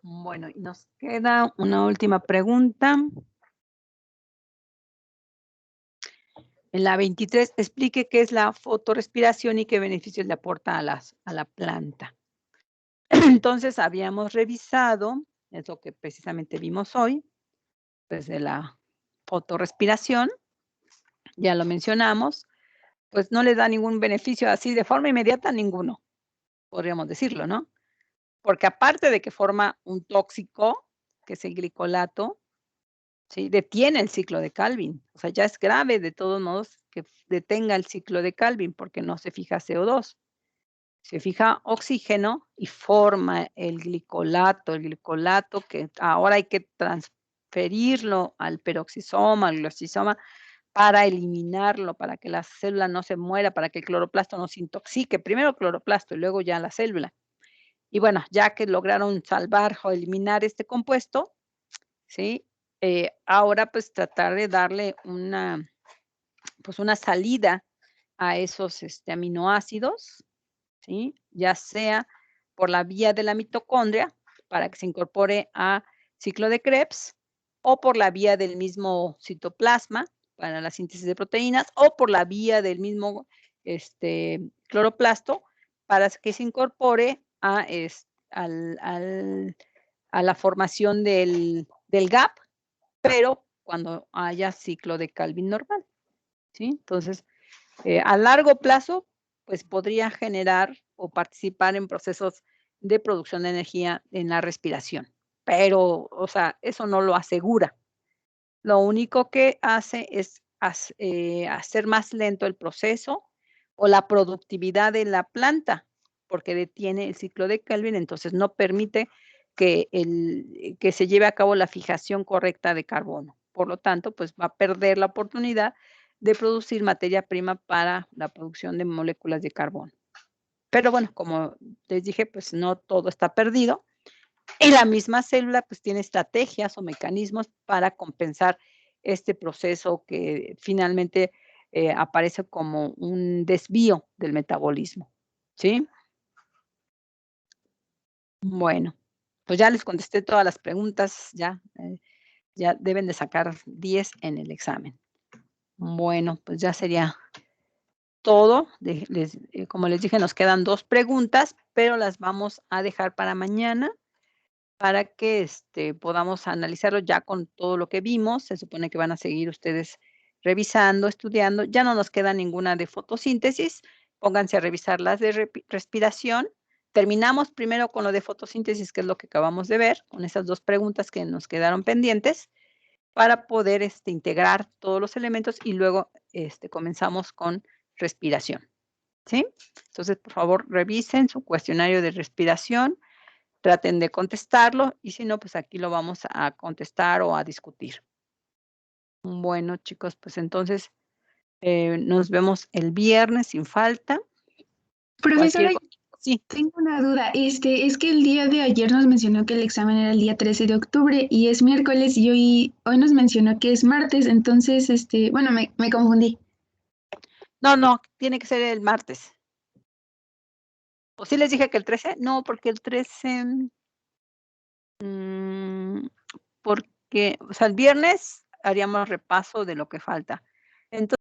Bueno, y nos queda una última pregunta. En la 23, explique qué es la fotorrespiración y qué beneficios le aporta a la planta. Entonces, habíamos revisado, es lo que precisamente vimos hoy, pues de la fotorrespiración, ya lo mencionamos, pues no le da ningún beneficio así de forma inmediata, ninguno, podríamos decirlo, ¿no? Porque aparte de que forma un tóxico, que es el glicolato, ¿sí? Detiene el ciclo de Calvin. O sea, ya es grave de todos modos que detenga el ciclo de Calvin porque no se fija CO2. Se fija oxígeno y forma el glicolato que ahora hay que transferirlo al peroxisoma, al glosisoma, para eliminarlo, para que la célula no se muera, para que el cloroplasto no se intoxique. Primero el cloroplasto y luego ya la célula. Y bueno, ya que lograron salvar o eliminar este compuesto, ¿sí? Ahora pues tratar de darle una salida a esos aminoácidos, ¿sí? Ya sea por la vía de la mitocondria, para que se incorpore a ciclo de Krebs, o por la vía del mismo citoplasma, para la síntesis de proteínas, o por la vía del mismo cloroplasto, para que se incorpore a la formación del GAP, pero cuando haya ciclo de Calvin normal, ¿sí? Entonces, a largo plazo, pues podría generar o participar en procesos de producción de energía en la respiración, pero, o sea, eso no lo asegura. Lo único que hace es hacer más lento el proceso o la productividad de la planta, porque detiene el ciclo de Kelvin, entonces no permite que se lleve a cabo la fijación correcta de carbono. Por lo tanto, pues va a perder la oportunidad de producir materia prima para la producción de moléculas de carbono. Pero bueno, como les dije, pues no todo está perdido. Y la misma célula pues tiene estrategias o mecanismos para compensar este proceso que finalmente aparece como un desvío del metabolismo, ¿sí? Bueno, pues ya les contesté todas las preguntas, ya deben de sacar 10 en el examen. Bueno, pues ya sería todo. Como les dije, nos quedan 2 preguntas, pero las vamos a dejar para mañana para que podamos analizarlo ya con todo lo que vimos. Se supone que van a seguir ustedes revisando, estudiando. Ya no nos queda ninguna de fotosíntesis. Pónganse a revisar las de respiración. Terminamos primero con lo de fotosíntesis, que es lo que acabamos de ver, con esas 2 preguntas que nos quedaron pendientes, para poder integrar todos los elementos y luego comenzamos con respiración, ¿sí? Entonces, por favor, revisen su cuestionario de respiración, traten de contestarlo y si no, pues aquí lo vamos a contestar o a discutir. Bueno, chicos, pues entonces nos vemos el viernes sin falta. Profesora, Sí. tengo una duda. Es que el día de ayer nos mencionó que el examen era el día 13 de octubre y es miércoles y hoy nos mencionó que es martes, entonces, bueno, me confundí. No, tiene que ser el martes. ¿O sí les dije que el 13? No, porque el 13, porque, o sea, el viernes haríamos repaso de lo que falta. Entonces,